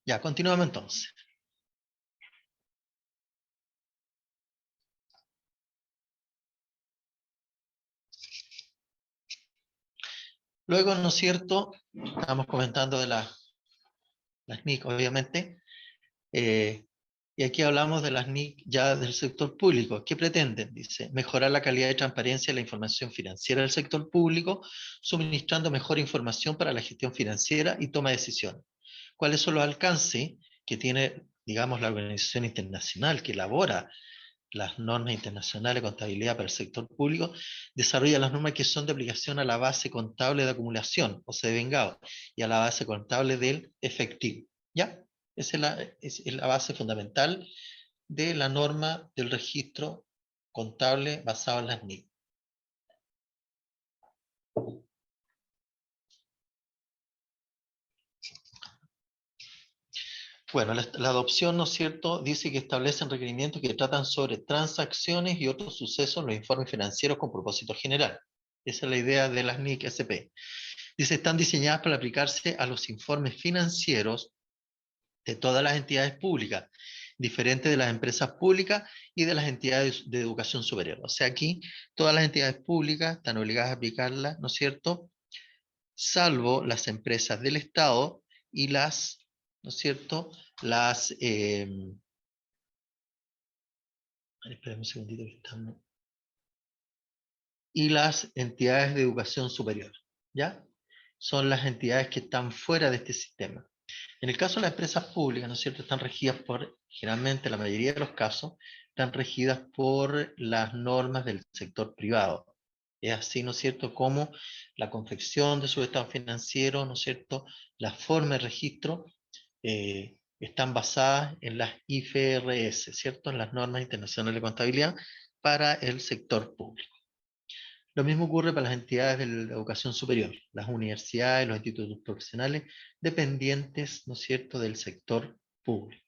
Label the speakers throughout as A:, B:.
A: Ya, continuamos entonces. Luego, ¿no es cierto? Estamos comentando de las NIC, obviamente. eh, y aquí hablamos de las NIC ya del sector público. ¿Qué pretenden? Dice, mejorar la calidad de transparencia de la información financiera del sector público, suministrando mejor información para la gestión financiera y toma de decisiones. ¿Cuáles son los alcances que tiene, digamos, la organización internacional que elabora las normas internacionales de contabilidad para el sector público? Desarrolla las normas que son de aplicación a la base contable de acumulación, o sea, de vengado, y a la base contable del efectivo. ¿Ya? Esa es la base fundamental de la norma del registro contable basado en las NIC. Bueno, la adopción, ¿no es cierto?, dice que establecen requerimientos que tratan sobre transacciones y otros sucesos en los informes financieros con propósito general. Esa es la idea de las NIC SP. Dice, están diseñadas para aplicarse a los informes financieros de todas las entidades públicas, diferente de las empresas públicas y de las entidades de educación superior. O sea, aquí todas las entidades públicas están obligadas a aplicarla, ¿no es cierto?, salvo las empresas del Estado y las, ¿no es cierto?, las... espera un segundito que estamos... Y las entidades de educación superior, ¿ya? Son las entidades que están fuera de este sistema. En el caso de las empresas públicas, ¿no es cierto?, están regidas por, generalmente la mayoría de los casos, están regidas por las normas del sector privado. Es así, ¿no es cierto?, como la confección de su estado financiero, ¿no es cierto?, la forma de registro, están basadas en las IFRS, ¿cierto?, en las normas internacionales de contabilidad para el sector público. Lo mismo ocurre para las entidades de la educación superior, las universidades, los institutos profesionales, dependientes, ¿no es cierto?, del sector público.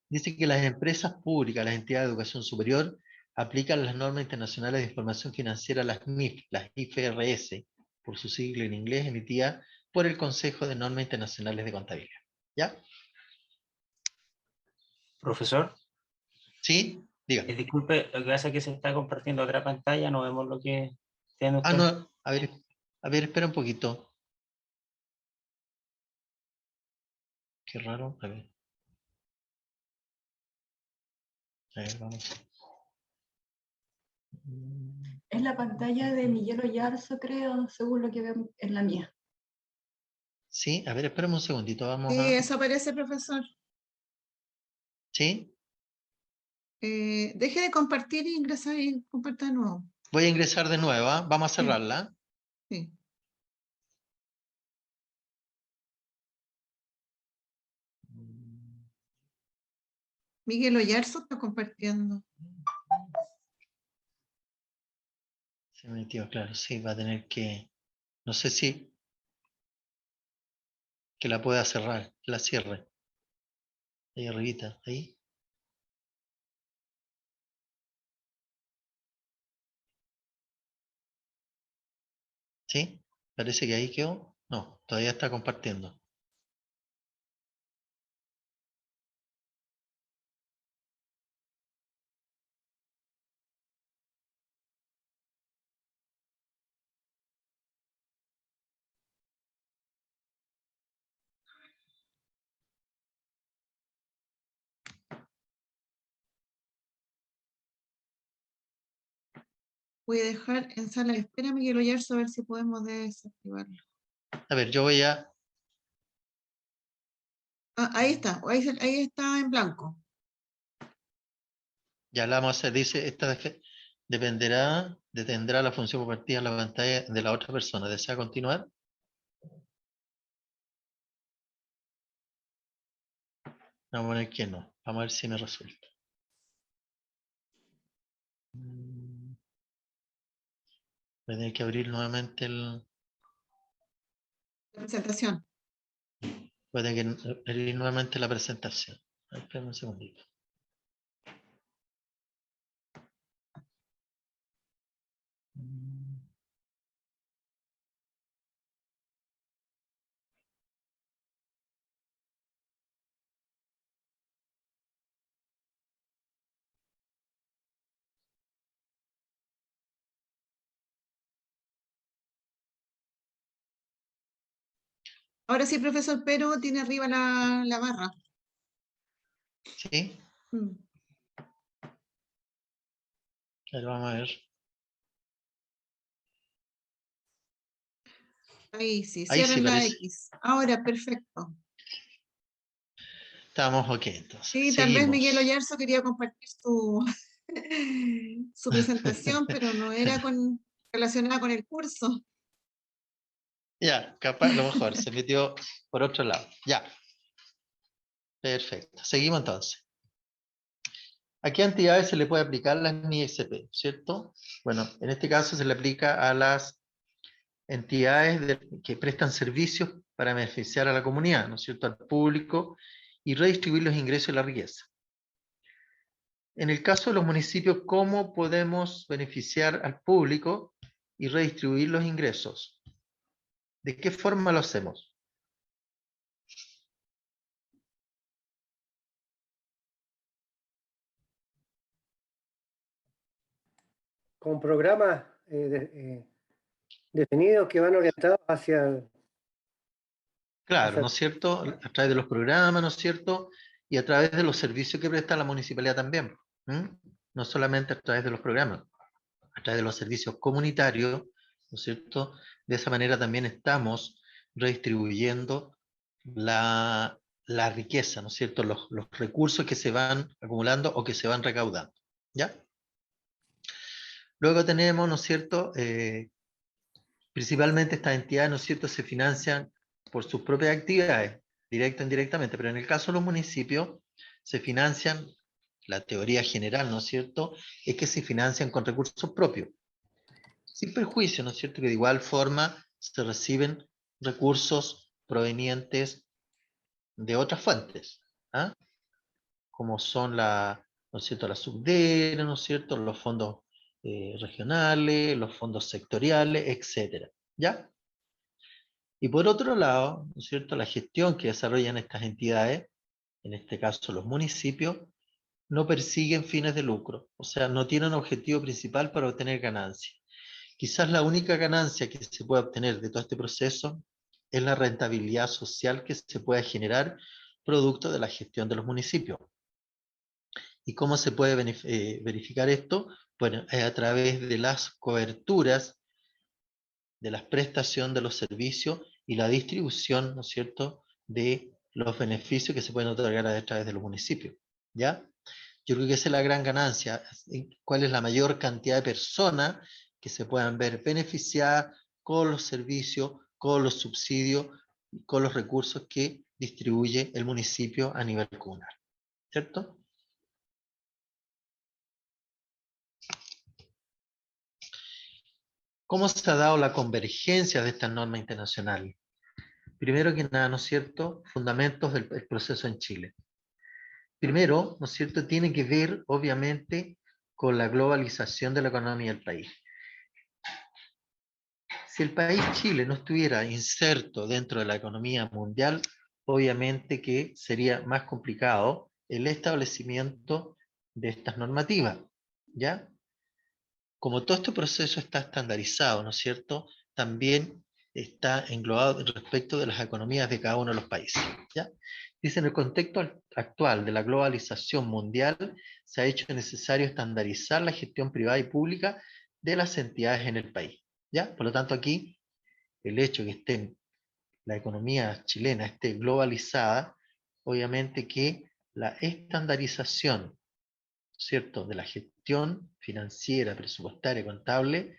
A: Dice que las empresas públicas, las entidades de educación superior, aplican las normas internacionales de información financiera, las NIF, las IFRS, por su sigla en inglés, emitida por el Consejo de Normas Internacionales de Contabilidad. ¿Ya?
B: Profesor,
A: ¿Sí? Diga.
B: disculpe, lo que pasa es que se está compartiendo otra pantalla, no vemos lo que tiene
A: Ah,
B: usted.
A: no, a ver, espera un poquito. Qué raro, a ver, vamos.
C: Es la pantalla de Miguel Oyarzo, creo, según lo que veo en la mía.
A: Sí, a ver, espérame un segundito, vamos
D: Sí,
A: a...
D: eso parece, profesor.
A: ¿Sí?
D: Deje de compartir e ingresar y comparta de nuevo.
A: Voy a ingresar de nuevo, ¿ah? Vamos a
D: Sí,
A: cerrarla.
D: sí. Miguel Oyarzo está compartiendo.
A: Se metió, claro, sí, va a tener que... No sé si que la pueda cerrar, que la cierre. Ahí arribita, ahí. ¿Sí? Parece que ahí quedó. No, todavía está compartiendo.
D: Voy a dejar en sala de espera a Miguel Oyarzo a ver si podemos desactivarlo.
A: A ver, yo voy a...
D: Ah, ahí está, ahí está en blanco.
A: Ya la vamos a hacer, dice, dependerá, detendrá la función compartida en la pantalla de la otra persona. ¿Desea continuar? Vamos a poner que no. Vamos a ver si me resulta. Voy a tener que abrir nuevamente el...
D: La presentación.
A: Voy a tener que abrir nuevamente la presentación. Espera un segundito.
D: Ahora sí, profesor, pero tiene arriba la barra.
A: ¿Sí?
D: Mm.
A: Ahí vamos a ver.
D: Ahí sí,
A: Ahí sí
D: cierren la
A: parece.
D: X. Ahora, perfecto.
A: Estamos ok, entonces.
D: Sí, tal vez Miguel
A: Seguimos.
D: Oyarzo quería compartir su, su presentación, pero no era relacionada con el curso.
A: Ya, capaz, a lo mejor se metió por otro lado. Ya, perfecto. Seguimos entonces. ¿A qué entidades se le puede aplicar la NISP? ¿Cierto? Bueno, en este caso se le aplica a las entidades que prestan servicios para beneficiar a la comunidad, ¿no es cierto?, al público y redistribuir los ingresos y la riqueza. En el caso de los municipios, ¿cómo podemos beneficiar al público y redistribuir los ingresos? ¿De qué forma lo hacemos?
E: Con programas definidos que van orientados hacia...
A: Claro,
E: hacia
A: ¿no es cierto? A través de los programas, ¿no es cierto? Y a través de los servicios que presta la municipalidad también. ¿M? No solamente a través de los programas, a través de los servicios comunitarios, ¿no es cierto? De esa manera también estamos redistribuyendo la riqueza, ¿no es cierto? Los recursos que se van acumulando o que se van recaudando. ¿Ya? Luego tenemos, ¿no es cierto? Principalmente estas entidades, ¿no es cierto?, se financian por sus propias actividades, directa o indirectamente, pero en el caso de los municipios se financian, la teoría general, ¿no es cierto?, es que se financian con recursos propios, sin perjuicio, ¿no es cierto?, que de igual forma se reciben recursos provenientes de otras fuentes, ¿ah? Como son ¿no es cierto?, la subdere, ¿no es cierto?, los fondos regionales, los fondos sectoriales, etcétera, ¿ya? Y por otro lado, ¿no es cierto?, la gestión que desarrollan estas entidades, en este caso los municipios, no persiguen fines de lucro, o sea, no tienen objetivo principal para obtener ganancias. Quizás la única ganancia que se puede obtener de todo este proceso es la rentabilidad social que se puede generar producto de la gestión de los municipios. ¿Y cómo se puede verificar esto? Bueno, es a través de las coberturas de la prestación de los servicios y la distribución, ¿no es cierto?, de los beneficios que se pueden otorgar a través de los municipios, ¿ya? Yo creo que esa es la gran ganancia, cuál es la mayor cantidad de personas que se puedan ver beneficiadas con los servicios, con los subsidios, con los recursos que distribuye el municipio a nivel comunal, ¿cierto? ¿Cómo se ha dado la convergencia de estas normas internacionales? Primero que nada, ¿no es cierto?, fundamentos del proceso en Chile. Primero, ¿no es cierto?, tiene que ver, obviamente, con la globalización de la economía del país. Si el país Chile no estuviera inserto dentro de la economía mundial, obviamente que sería más complicado el establecimiento de estas normativas, ¿ya? Como todo este proceso está estandarizado, ¿no es cierto?, también está englobado respecto de las economías de cada uno de los países, ¿ya? Dice, en el contexto actual de la globalización mundial, se ha hecho necesario estandarizar la gestión privada y pública de las entidades en el país, ¿ya? Por lo tanto, aquí, el hecho de que la economía chilena esté globalizada, obviamente que la estandarización, ¿cierto?, de la gestión financiera, presupuestaria, contable,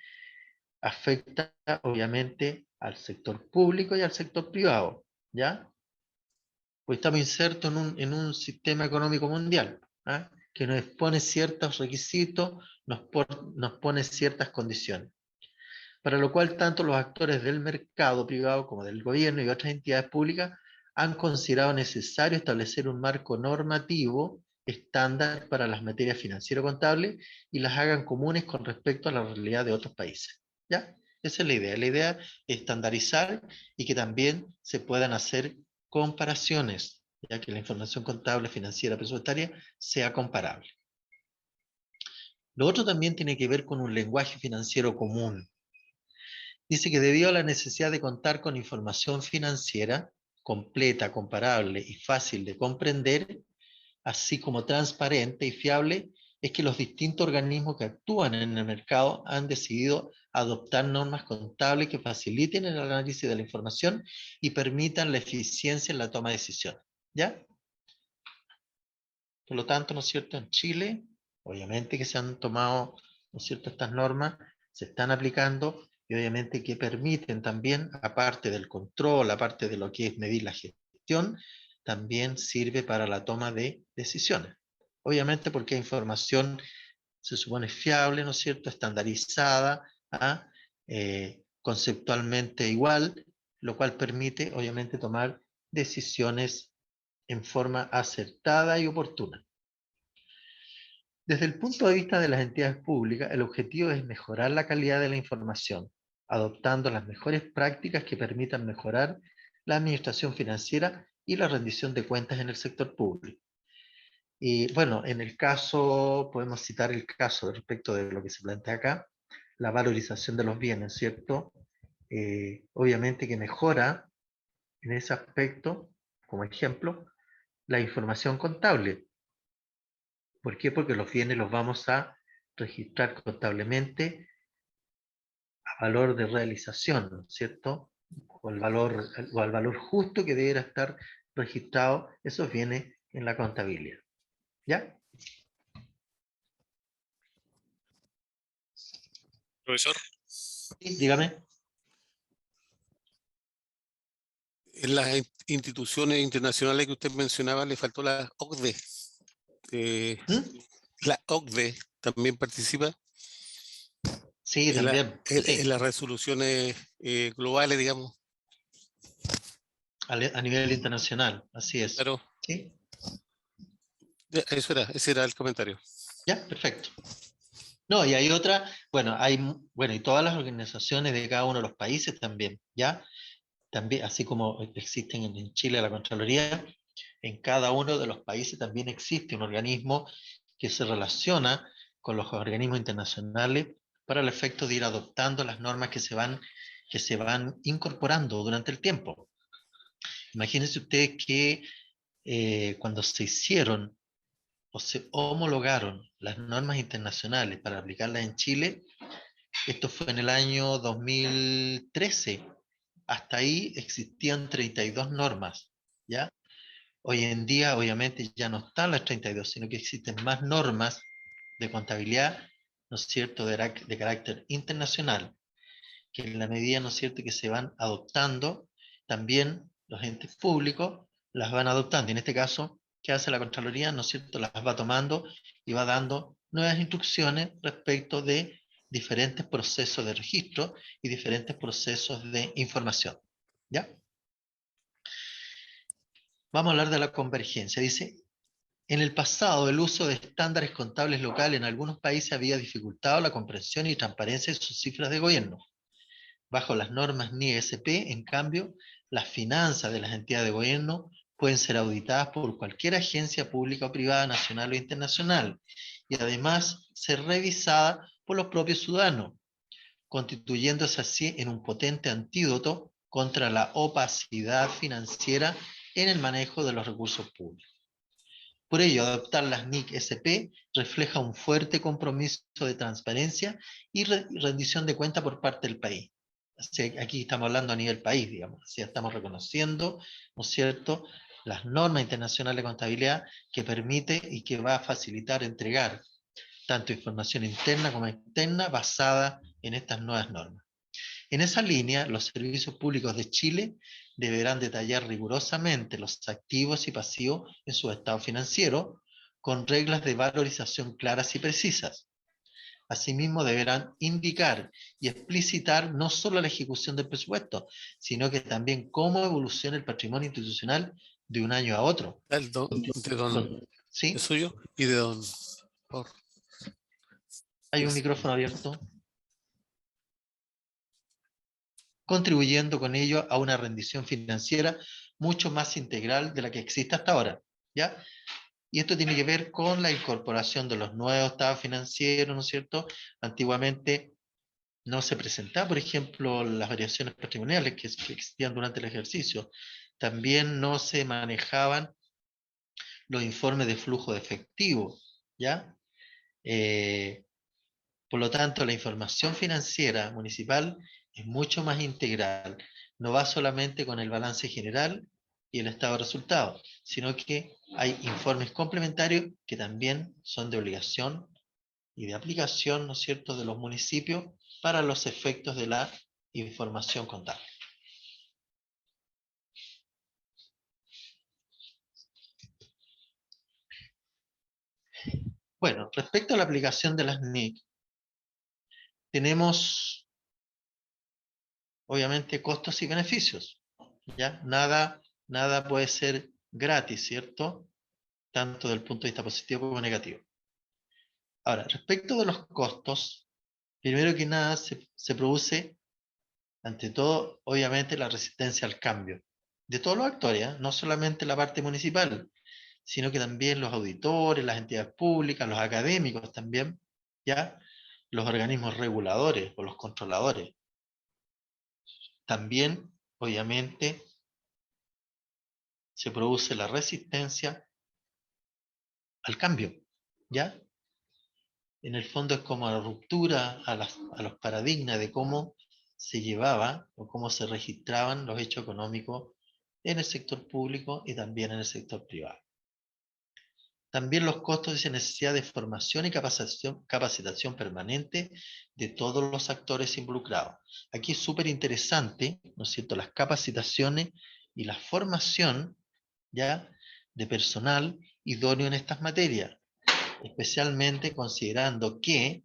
A: afecta obviamente al sector público y al sector privado, ¿ya? Pues estamos insertos en un sistema económico mundial, ¿ah?, que nos pone ciertos requisitos, nos pone ciertas condiciones, para lo cual tanto los actores del mercado privado como del gobierno y otras entidades públicas han considerado necesario establecer un marco normativo estándar para las materias financiero-contables y las hagan comunes con respecto a la realidad de otros países, ¿ya? Esa es la idea. La idea es estandarizar y que también se puedan hacer comparaciones, ya que la información contable, financiera, presupuestaria sea comparable. Lo otro también tiene que ver con un lenguaje financiero común. Dice que debido a la necesidad de contar con información financiera, completa, comparable y fácil de comprender, así como transparente y fiable, es que los distintos organismos que actúan en el mercado han decidido adoptar normas contables que faciliten el análisis de la información y permitan la eficiencia en la toma de decisiones. ¿Ya? Por lo tanto, ¿no es cierto?, en Chile, obviamente que se han tomado, ¿no es cierto?, estas normas, se están aplicando y obviamente que permiten también, aparte del control, aparte de lo que es medir la gestión, también sirve para la toma de decisiones. Obviamente porque hay información, se supone fiable, ¿no es cierto?, estandarizada, conceptualmente igual, lo cual permite, obviamente, tomar decisiones en forma acertada y oportuna. Desde el punto de vista de las entidades públicas, el objetivo es mejorar la calidad de la información, adoptando las mejores prácticas que permitan mejorar la administración financiera y la rendición de cuentas en el sector público. Y bueno, en el caso, podemos citar el caso respecto de lo que se plantea acá, la valorización de los bienes, ¿cierto? Obviamente que mejora en ese aspecto, como ejemplo, la información contable. ¿Por qué? Porque los bienes los vamos a registrar contablemente a valor de realización, ¿no es cierto? O al valor justo que deberá estar registrado esos bienes en la contabilidad. ¿Ya?
F: Profesor,
A: Sí, dígame.
F: en las instituciones internacionales que usted mencionaba le faltó la OCDE. La OCDE también participa
A: Sí,
F: en,
A: también. Sí.
F: en las resoluciones globales, digamos.
A: A nivel internacional, así es.
F: Claro,
A: ¿Sí?
F: ese era el comentario.
A: Ya, perfecto. No, y hay otra, bueno, y todas las organizaciones de cada uno de los países también, ¿ya? También, así como existen en Chile la Contraloría, en cada uno de los países también existe un organismo que se relaciona con los organismos internacionales para el efecto de ir adoptando las normas que se van incorporando durante el tiempo. Imagínense ustedes que cuando se hicieron o se homologaron las normas internacionales para aplicarlas en Chile, esto fue en el año 2013. Hasta ahí existían 32 normas, ¿ya? Hoy en día, obviamente, ya no están las 32, sino que existen más normas de contabilidad, ¿no es cierto?, de carácter internacional, que en la medida, ¿no es cierto?, que se van adoptando, también los entes públicos las van adoptando. Y en este caso, ¿qué hace la Contraloría? ¿No es cierto?, las va tomando y va dando nuevas instrucciones respecto de diferentes procesos de registro y diferentes procesos de información. ¿Ya? Vamos a hablar de la convergencia. Dice, en el pasado el uso de estándares contables locales en algunos países había dificultado la comprensión y transparencia de sus cifras de gobierno. Bajo las normas NIE-SP, en cambio, las finanzas de las entidades de gobierno pueden ser auditadas por cualquier agencia pública o privada, nacional o internacional, y además ser revisadas por los propios ciudadanos, constituyéndose así en un potente antídoto contra la opacidad financiera en el manejo de los recursos públicos. Por ello, adoptar las NIC-SP refleja un fuerte compromiso de transparencia y rendición de cuenta por parte del país. Así, aquí estamos hablando a nivel país, digamos. Así estamos reconociendo, ¿no es cierto?, las normas internacionales de contabilidad que permite y que va a facilitar entregar tanto información interna como externa basada en estas nuevas normas. En esa línea, los servicios públicos de Chile deberán detallar rigurosamente los activos y pasivos en su estado financiero, con reglas de valorización claras y precisas. Asimismo, deberán indicar y explicitar no solo la ejecución del presupuesto, sino que también cómo evoluciona el patrimonio institucional de un año a otro. ¿Sí?
F: ¿Es suyo? Y de don...
A: Hay un micrófono abierto. Contribuyendo con ello a una rendición financiera mucho más integral de la que existe hasta ahora, ¿ya? Y esto tiene que ver con la incorporación de los nuevos estados financieros, ¿no es cierto? Antiguamente no se presentaban, por ejemplo, las variaciones patrimoniales que existían durante el ejercicio. también no se manejaban los informes de flujo de efectivo, ¿ya? Por lo tanto, la información financiera municipal es mucho más integral. No va solamente con el balance general y el estado de resultados, sino que hay informes complementarios que también son de obligación y de aplicación, ¿no es cierto?, de los municipios para los efectos de la información contable. Bueno, respecto a la aplicación de las NIC, tenemos obviamente costos y beneficios, ¿ya? Nada puede ser gratis, ¿cierto? Tanto del punto de vista positivo como negativo. Ahora, respecto de los costos, primero que nada se produce, ante todo, obviamente, la resistencia al cambio. De todos los actores, ¿eh? No solamente la parte municipal, sino que también los auditores, las entidades públicas, los académicos también, ¿ya? Los organismos reguladores o los controladores. También, obviamente, se produce la resistencia al cambio, ¿ya? En el fondo es como la ruptura a los paradigmas de cómo se llevaba o cómo se registraban los hechos económicos en el sector público y también en el sector privado. También los costos y necesidad de formación y capacitación permanente de todos los actores involucrados. Aquí es súper interesante, ¿no es cierto?, las capacitaciones y la formación, ¿ya?, de personal idóneo en estas materias, especialmente considerando que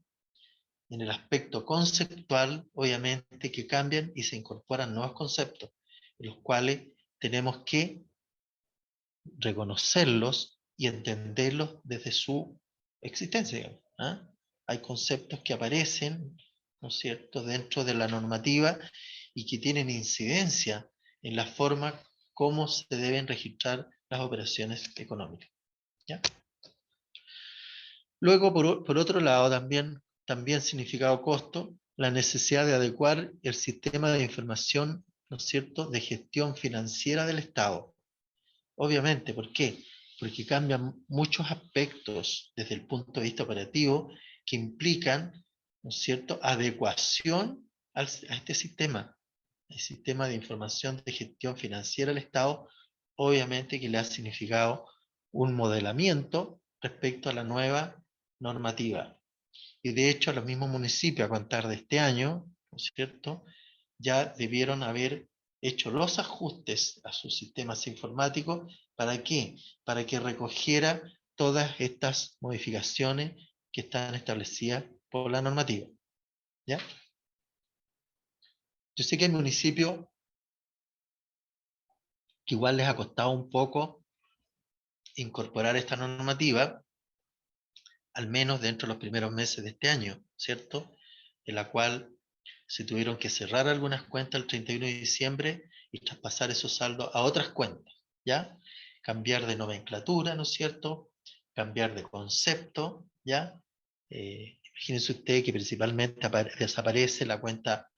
A: en el aspecto conceptual, obviamente que cambian y se incorporan nuevos conceptos, en los cuales tenemos que reconocerlos y entenderlos desde su existencia, digamos, ¿ah? Hay conceptos que aparecen, ¿no es cierto?, dentro de la normativa y que tienen incidencia en la forma como se deben registrar las operaciones económicas, ¿ya? Luego, por otro lado, también significado costo, la necesidad de adecuar el sistema de información, ¿no es cierto?, de gestión financiera del Estado. Obviamente, ¿por qué? Porque cambian muchos aspectos desde el punto de vista operativo que implican, ¿no es cierto?, adecuación a este sistema, el sistema de información de gestión financiera del Estado, obviamente que le ha significado un modelamiento respecto a la nueva normativa. Y de hecho, los mismos municipios, a contar de este año, ¿no es cierto?, ya debieron haber hecho los ajustes a sus sistemas informáticos. ¿Para qué? Para que recogiera todas estas modificaciones que están establecidas por la normativa, ¿ya? Yo sé que hay municipios que igual les ha costado un poco incorporar esta normativa, al menos dentro de los primeros meses de este año, ¿cierto?, en la cual se tuvieron que cerrar algunas cuentas el 31 de diciembre y traspasar esos saldos a otras cuentas, ¿ya? Cambiar de nomenclatura, ¿no es cierto?, cambiar de concepto, ¿ya? Imagínense usted que principalmente desaparece la cuenta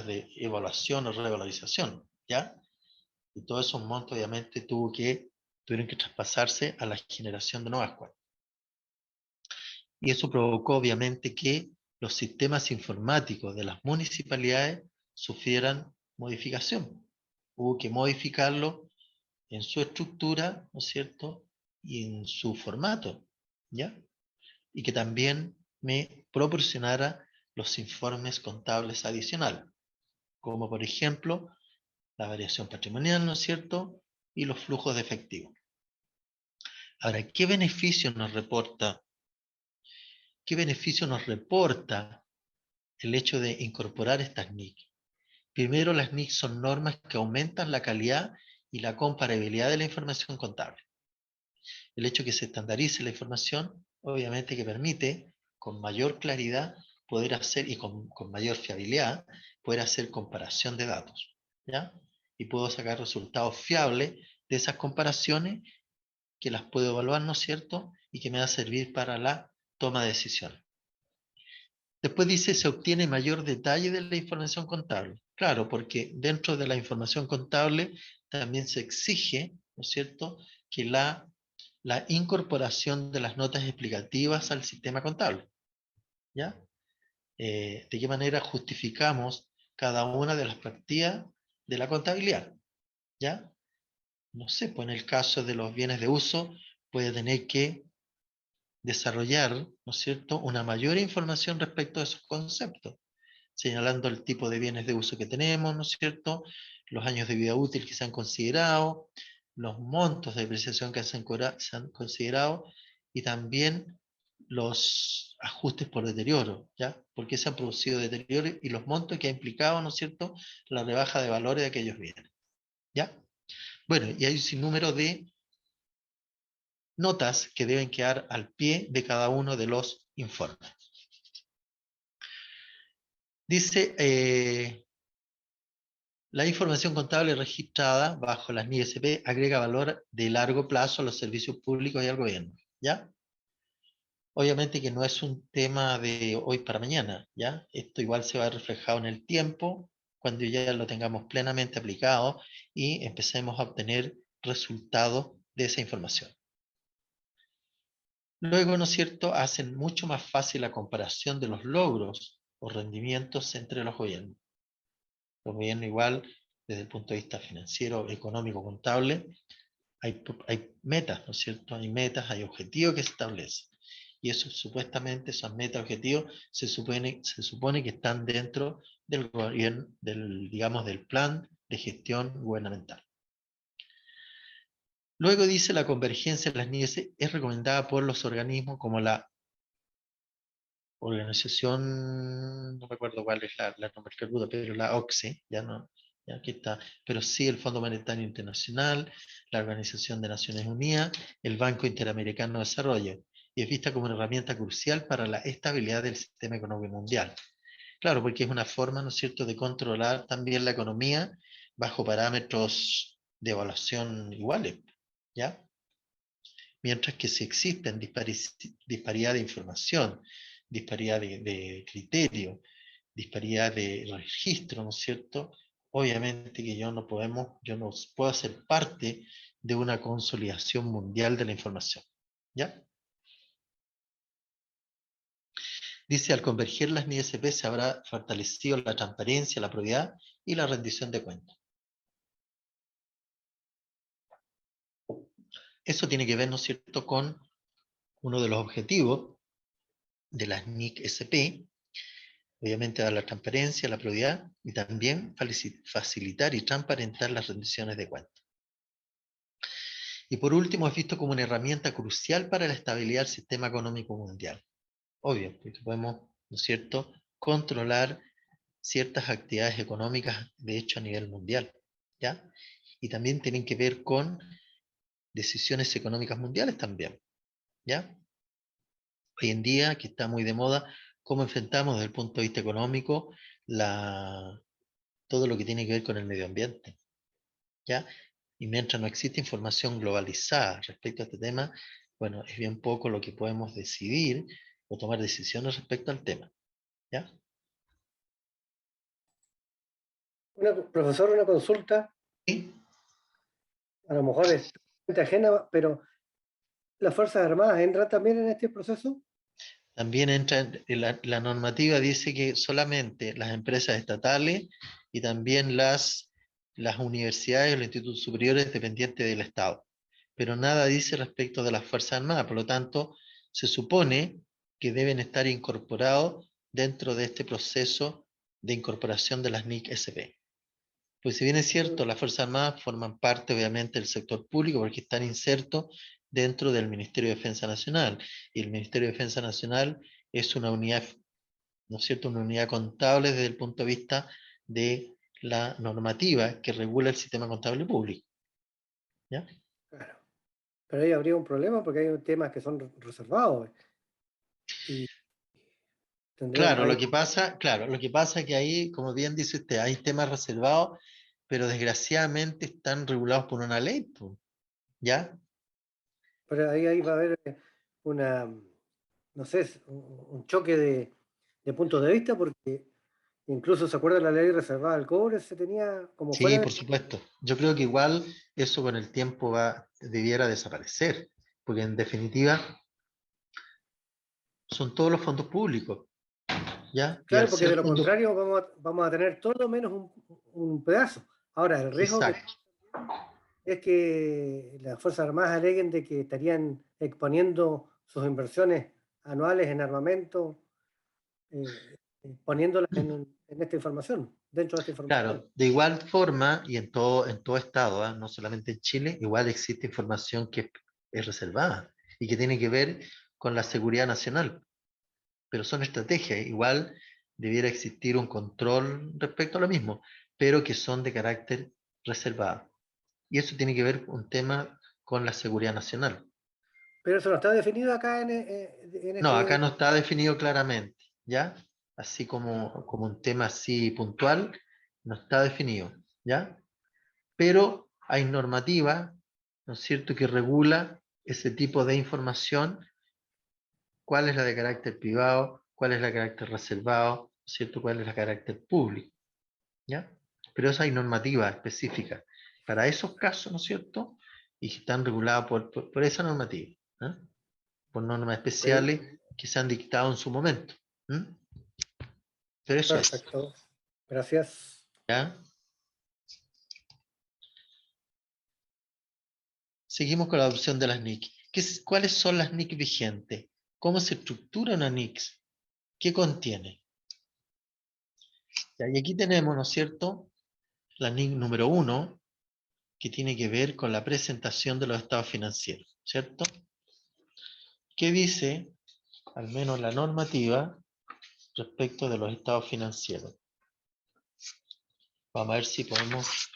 A: de evaluación o revalorización, ¿ya? Y todos esos montos obviamente tuvieron que traspasarse a la generación de nuevas cuentas. Y eso provocó obviamente que los sistemas informáticos de las municipalidades sufrieran modificación. Hubo que modificarlo en su estructura, ¿no es cierto?, y en su formato, ¿ya? Y que también me proporcionara los informes contables adicionales, como por ejemplo la variación patrimonial, ¿no es cierto?, y los flujos de efectivo. Ahora, ¿qué beneficio nos reporta el hecho de incorporar estas NIC? Primero, las NIC son normas que aumentan la calidad y la comparabilidad de la información contable. El hecho de que se estandarice la información, obviamente que permite con mayor claridad poder hacer, y con mayor fiabilidad, poder hacer comparación de datos, ¿ya? Y puedo sacar resultados fiables de esas comparaciones que las puedo evaluar, ¿no es cierto?, y que me va a servir para la toma de decisiones. Después dice, se obtiene mayor detalle de la información contable. Claro, porque dentro de la información contable también se exige, ¿no es cierto?, que la incorporación de las notas explicativas al sistema contable, ¿ya? De qué manera justificamos cada una de las partidas de la contabilidad, ¿ya? No sé, pues en el caso de los bienes de uso, puede tener que desarrollar, ¿no es cierto?, una mayor información respecto a esos conceptos, señalando el tipo de bienes de uso que tenemos, ¿no es cierto?, los años de vida útil que se han considerado, los montos de depreciación que se han considerado, y también los ajustes por deterioro, ¿ya? ¿Por qué se han producido deterioros y los montos que ha implicado, ¿no es cierto?, la rebaja de valores de aquellos bienes, ¿ya? Bueno, y hay un sinnúmero de notas que deben quedar al pie de cada uno de los informes. Dice, la información contable registrada bajo las NISP agrega valor de largo plazo a los servicios públicos y al gobierno, ¿ya? Obviamente que no es un tema de hoy para mañana, ¿ya? Esto igual se va reflejado en el tiempo, cuando ya lo tengamos plenamente aplicado y empecemos a obtener resultados de esa información. Luego, ¿no es cierto?, hacen mucho más fácil la comparación de los logros o rendimientos entre los gobiernos. Los gobiernos igual, desde el punto de vista financiero, económico, contable, hay metas, ¿no es cierto? Hay metas, hay objetivos que se establecen. Y eso supuestamente, esas metas, objetivos, se supone que están dentro del gobierno, digamos, del plan de gestión gubernamental. Luego dice la convergencia en las NIES es recomendada por los organismos como la organización, no me acuerdo cuál es la nomenclatura, pero la OCSE, ya no, ya aquí está, pero sí el Fondo Monetario Internacional, la Organización de Naciones Unidas, el Banco Interamericano de Desarrollo, y es vista como una herramienta crucial para la estabilidad del sistema económico mundial. Claro, porque es una forma, ¿no es cierto?, de controlar también la economía bajo parámetros de evaluación iguales, ¿ya? Mientras que si existen disparidad de información, disparidad de criterio, disparidad de registro, ¿no es cierto? Obviamente que yo no puedo ser parte de una consolidación mundial de la información, ¿ya? Dice, al converger las NISP se habrá fortalecido la transparencia, la probidad y la rendición de cuentas. Eso tiene que ver, ¿no es cierto?, con uno de los objetivos de las NIC-SP, obviamente dar la transparencia, la probidad y también facilitar y transparentar las rendiciones de cuentas. Y por último, es visto como una herramienta crucial para la estabilidad del sistema económico mundial. Obvio, porque podemos, ¿no es cierto?, controlar ciertas actividades económicas, de hecho, a nivel mundial, ¿ya? Y también tienen que ver con decisiones económicas mundiales también, ¿ya? Hoy en día, que está muy de moda, cómo enfrentamos desde el punto de vista económico todo lo que tiene que ver con el medio ambiente, ¿ya? Y mientras no existe información globalizada respecto a este tema, bueno, es bien poco lo que podemos decidir o tomar decisiones respecto al tema, ¿ya?
E: Profesor, una consulta,
A: ¿Sí?
E: a lo mejor es totalmente ajena, pero ¿las Fuerzas Armadas entran también en este proceso?
A: También entra en la normativa, dice que solamente las empresas estatales y también las universidades o los institutos superiores dependientes del Estado. Pero nada dice respecto de las Fuerzas Armadas, por lo tanto, se supone que deben estar incorporados dentro de este proceso de incorporación de las NIC-SP. Pues si bien es cierto, las Fuerzas Armadas forman parte obviamente del sector público porque están insertos dentro del Ministerio de Defensa Nacional. Y el Ministerio de Defensa Nacional es una unidad, ¿no es cierto?, una unidad contable desde el punto de vista de la normativa que regula el sistema contable público, ¿ya?
E: Claro. Pero ahí habría un problema porque hay temas que son reservados. Y tendríamos
A: Claro,
E: ahí,
A: lo que pasa es que ahí, como bien dice usted, hay temas reservados, pero desgraciadamente están regulados por una ley, pues, ¿ya?
E: pero ahí va a haber una, no sé, un choque de puntos de vista porque Incluso se acuerda la ley reservada al cobre, se tenía como
A: Sí,
E: fuera de...
A: por supuesto. Yo creo que igual eso con el tiempo debiera desaparecer, porque en definitiva son todos los fondos públicos, ¿ya? Y al
E: Claro, porque
A: ser
E: de lo
A: fondo,
E: contrario vamos a tener todo menos un pedazo. Ahora, el riesgo que
A: exacto,
E: es que las Fuerzas Armadas aleguen de que estarían exponiendo sus inversiones anuales en armamento, poniéndolas en esta información, dentro de esta información.
A: claro, de igual forma, y en todo estado, ¿ah? No solamente en Chile, igual existe información que es reservada y que tiene que ver con la seguridad nacional, pero son estrategias, igual debiera existir un control respecto a lo mismo, pero que son de carácter reservado. Y eso tiene que ver con un tema con la seguridad nacional.
E: Pero eso no está definido acá en
A: No, acá
E: este...
A: no está definido claramente, ¿ya? Así como un tema así puntual, no está definido, ¿ya? Pero hay normativa, ¿no es cierto?, que regula ese tipo de información, cuál es la de carácter privado, cuál es la de carácter reservado, ¿no es cierto?, cuál es la de carácter público, ¿ya? Pero eso hay normativa específica para esos casos, ¿no es cierto?, y que están regulados por esa normativa, ¿eh? Por normas especiales que se han dictado en su momento. ¿Mm? Pero eso es,
E: Perfecto. Gracias.
A: ¿ya? Seguimos con la adopción de las NIC. ¿Cuáles son las NIC vigentes? ¿Cómo se estructura una NIC? ¿Qué contiene? Ya, y aquí tenemos, ¿no es cierto?, la NIC número 1, que tiene que ver con la presentación de los estados financieros, ¿cierto? ¿Qué dice, al menos la normativa, respecto de los estados financieros? Vamos a ver si podemos...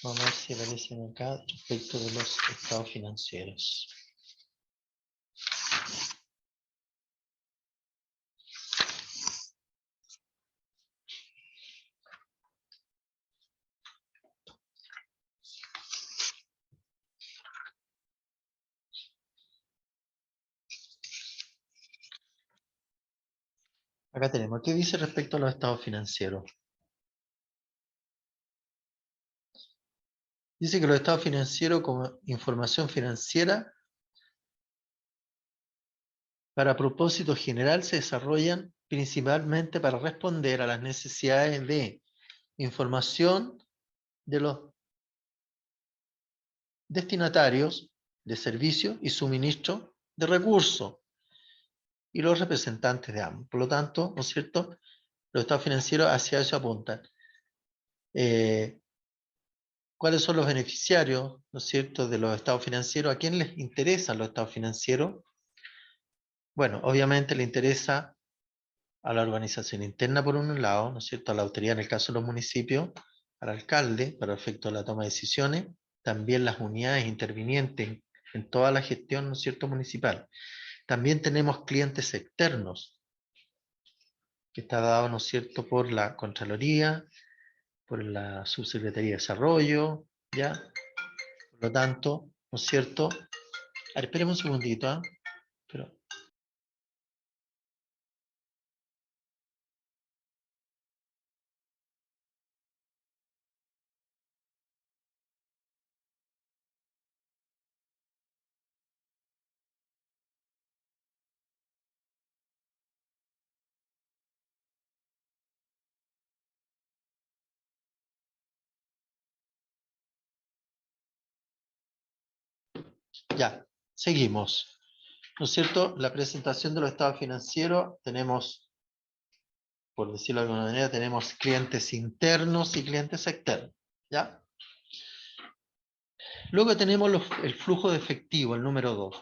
A: Vamos a ver si aparecen acá respecto de los estados financieros. Acá tenemos, ¿qué dice respecto a los estados financieros? Dice que los estados financieros como información financiera para propósito general se desarrollan principalmente para responder a las necesidades de información de los destinatarios de servicios y suministro de recursos y los representantes de ambos. Por lo tanto, ¿no es cierto?, los estados financieros hacia eso apuntan. ¿Cuáles son los beneficiarios, ¿no es cierto?, de los estados financieros? ¿A quién les interesan los estados financieros? Bueno, obviamente le interesa a la organización interna por un lado, ¿no es cierto?, a la autoridad en el caso de los municipios, al alcalde para efecto de la toma de decisiones, también las unidades intervinientes en toda la gestión, ¿no es cierto?, municipal. También tenemos clientes externos, que está dado, ¿no es cierto?, por la Contraloría, por la Subsecretaría de Desarrollo, ¿ya? Por lo tanto, ¿no es cierto? A ver, espéreme un segundito, ¿ah? Pero... Ya, seguimos. ¿No es cierto? La presentación de los estados financieros, tenemos, por decirlo de alguna manera, tenemos clientes internos y clientes externos, ¿ya? Luego tenemos el flujo de efectivo, el número 2,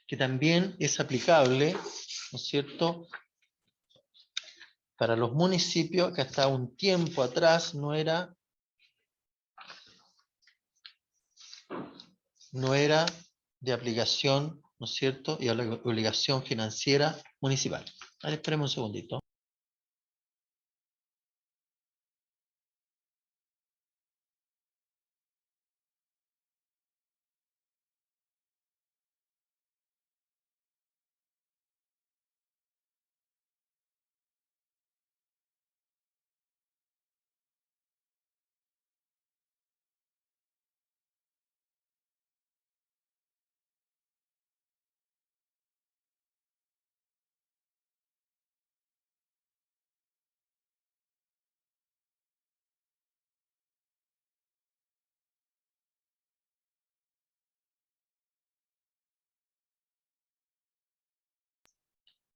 A: que también es aplicable, ¿no es cierto?, para los municipios, que hasta un tiempo atrás no era de aplicación, ¿no es cierto?, y obligación financiera municipal. A ver, esperemos un segundito.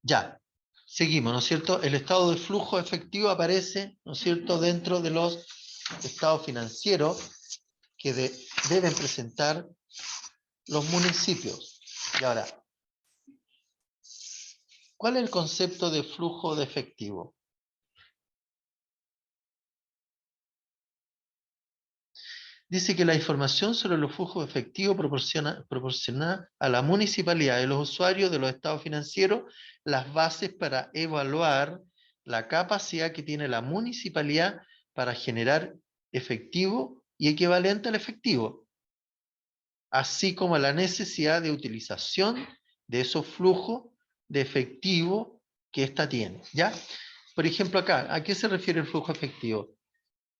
A: Ya, seguimos, ¿no es cierto? El estado de flujo efectivo aparece, ¿no es cierto?, dentro de los estados financieros que deben presentar los municipios. Y ahora, ¿cuál es el concepto de flujo de efectivo? Dice que la información sobre los flujos efectivos proporciona a la municipalidad y los usuarios de los estados financieros las bases para evaluar la capacidad que tiene la municipalidad para generar efectivo y equivalente al efectivo, así como la necesidad de utilización de esos flujos de efectivo que ésta tiene, ¿ya? Por ejemplo, acá, ¿a qué se refiere el flujo efectivo?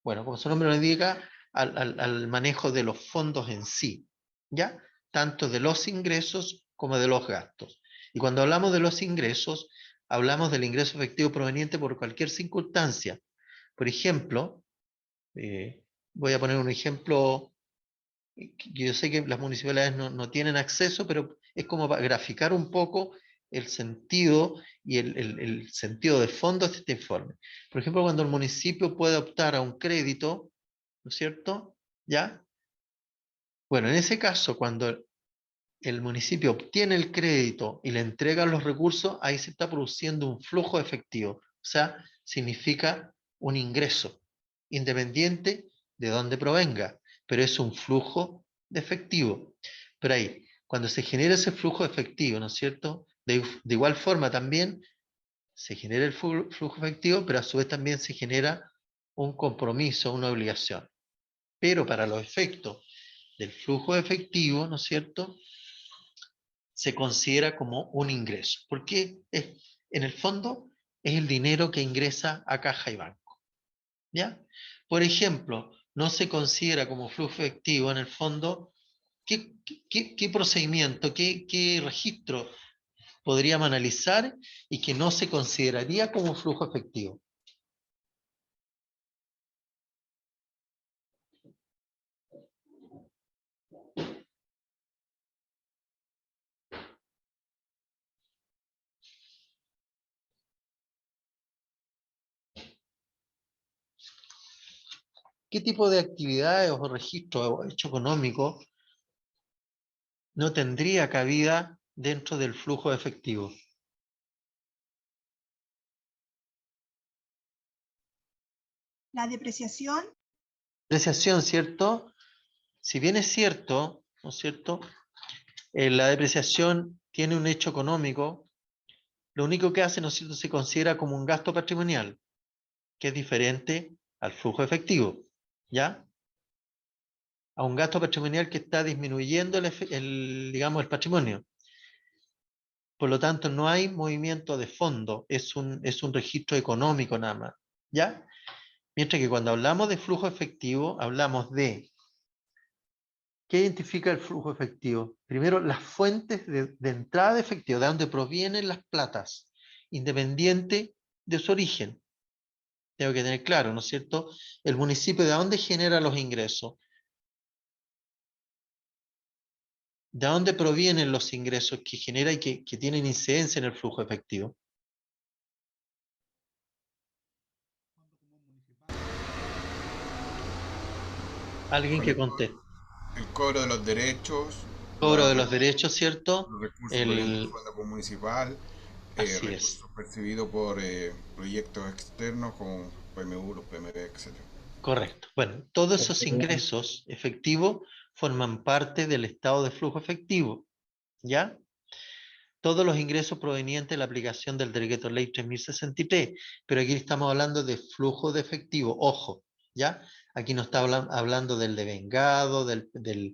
A: Bueno, como su nombre lo indica, al manejo de los fondos en sí, ¿ya? Tanto de los ingresos como de los gastos. Y cuando hablamos de los ingresos, hablamos del ingreso efectivo proveniente por cualquier circunstancia. Por ejemplo, voy a poner un ejemplo que yo sé que las municipalidades no tienen acceso, pero es como para graficar un poco el sentido y el sentido de fondo de este informe. Por ejemplo, cuando el municipio puede optar a un crédito, ¿no es cierto? ¿Ya? Bueno, en ese caso, cuando el municipio obtiene el crédito y le entregan los recursos, ahí se está produciendo un flujo efectivo. O sea, significa un ingreso, independiente de dónde provenga, pero es un flujo de efectivo. Pero ahí, cuando se genera ese flujo efectivo, ¿no es cierto? De igual forma también se genera el flujo efectivo, pero a su vez también se genera un compromiso, una obligación. Pero para los efectos del flujo efectivo, ¿no es cierto?, se considera como un ingreso, porque en el fondo es el dinero que ingresa a caja y banco, ¿ya? Por ejemplo, no se considera como flujo efectivo en el fondo, ¿qué procedimiento, qué registro podríamos analizar y que no se consideraría como flujo efectivo? ¿Qué tipo de actividades o registros o hecho económico no tendría cabida dentro del flujo efectivo?
G: La depreciación,
A: Depreciación, ¿cierto? Si bien es cierto, ¿no es cierto? La depreciación tiene un hecho económico, lo único que hace, ¿no es cierto?, se considera como un gasto patrimonial, que es diferente al flujo efectivo, ¿ya? A un gasto patrimonial que está disminuyendo digamos, el patrimonio. Por lo tanto, no hay movimiento de fondo, es un registro económico nada más, ¿ya? Mientras que cuando hablamos de flujo efectivo, hablamos de ¿qué identifica el flujo efectivo? Primero, las fuentes de entrada de efectivo, de dónde provienen las platas, independiente de su origen. Tengo que tener claro, ¿no es cierto? El municipio, ¿de dónde genera los ingresos? ¿De dónde provienen los ingresos que genera y que tienen incidencia en el flujo efectivo? Alguien que conteste.
H: El cobro de los derechos,
A: Cobro de los derechos, ¿cierto?
H: los recursos provenientes del Fondo Municipal,
A: Así es.
H: recursos percibidos por proyectos externos como PMU, los PMP, etc.
A: Correcto. Bueno, todos esos ingresos efectivos forman parte del estado de flujo efectivo, ¿ya? Todos los ingresos provenientes de la aplicación del Decreto Ley 3063, pero aquí estamos hablando de flujo de efectivo, ojo, ¿ya? Aquí no está hablando del devengado, de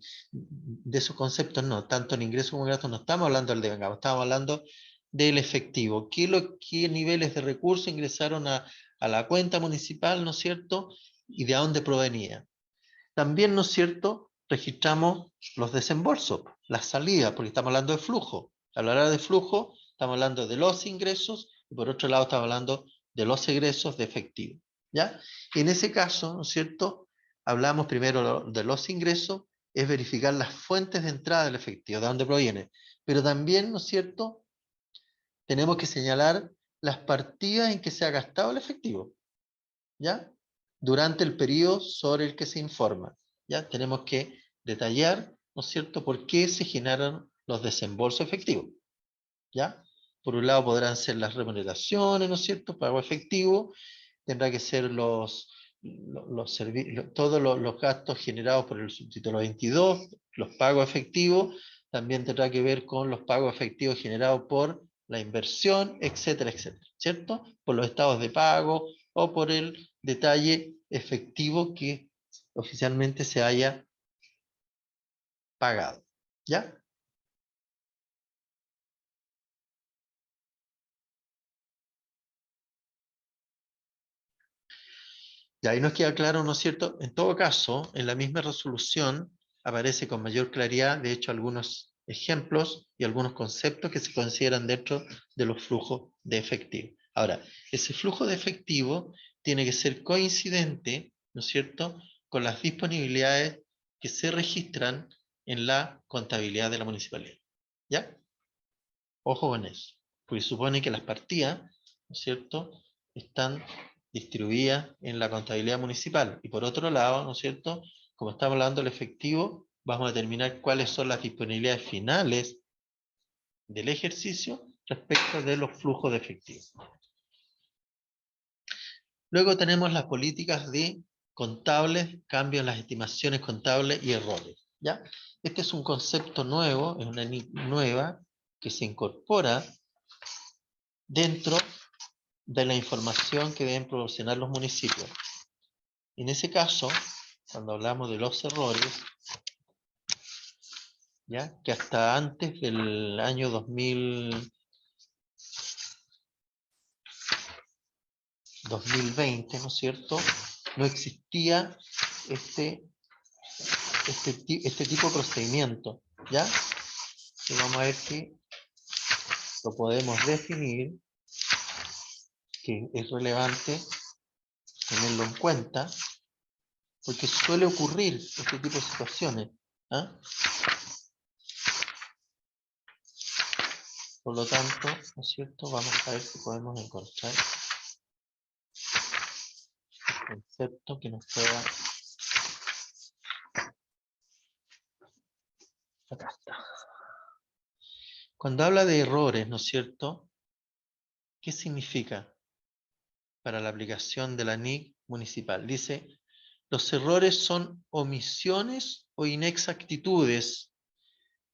A: esos conceptos, no, tanto en ingresos como en gastos no estamos hablando del devengado, estamos hablando del efectivo. ¿Qué niveles de recursos ingresaron a la cuenta municipal, ¿no es cierto? Y de dónde provenía. También, ¿no es cierto?, registramos los desembolsos, las salidas, porque estamos hablando de flujo. Al hablar de flujo, estamos hablando de los ingresos y por otro lado estamos hablando de los egresos de efectivo, ¿ya? Y en ese caso, ¿no es cierto?, hablamos primero de los ingresos, es verificar las fuentes de entrada del efectivo, de dónde proviene, pero también, ¿no es cierto?, tenemos que señalar las partidas en que se ha gastado el efectivo, ¿ya? Durante el periodo sobre el que se informa, ¿ya? Tenemos que detallar, ¿no es cierto?, por qué se generaron los desembolsos efectivos, ¿ya? Por un lado podrán ser las remuneraciones, ¿no es cierto?, pago efectivo, tendrá que ser todos los gastos generados por el subtítulo 22, los pagos efectivos, también tendrá que ver con los pagos efectivos generados por la inversión, etcétera, etcétera, ¿cierto? Por los estados de pago o por el detalle efectivo que oficialmente se haya pagado, ¿ya? Y ahí nos queda claro, ¿no es cierto? En todo caso, en la misma resolución aparece con mayor claridad, de hecho, algunos ejemplos y algunos conceptos que se consideran dentro de los flujos de efectivo. Ahora, ese flujo de efectivo tiene que ser coincidente, ¿no es cierto?, con las disponibilidades que se registran en la contabilidad de la municipalidad. ¿Ya? Ojo con eso, porque supone que las partidas, ¿no es cierto?, están distribuidas en la contabilidad municipal. Y por otro lado, ¿no es cierto?, como estamos hablando del efectivo, vamos a determinar cuáles son las disponibilidades finales del ejercicio respecto de los flujos de efectivo. Luego tenemos las políticas de contables, cambios en las estimaciones contables y errores, ¿ya? Este es un concepto nuevo, es una NIC nueva que se incorpora dentro de la información que deben proporcionar los municipios. En ese caso, cuando hablamos de los errores, ¿ya?, que hasta antes del año 2020, ¿no es cierto?, no existía este tipo de procedimiento, ¿ya? Y vamos a ver si lo podemos definir, que es relevante tenerlo en cuenta, porque suele ocurrir este tipo de situaciones, ¿ah? Por lo tanto, ¿no es cierto?, vamos a ver si podemos encontrar un concepto que nos pueda... Acá está. Cuando habla de errores, ¿no es cierto?, ¿qué significa para la aplicación de la NIC municipal? Dice, los errores son omisiones o inexactitudes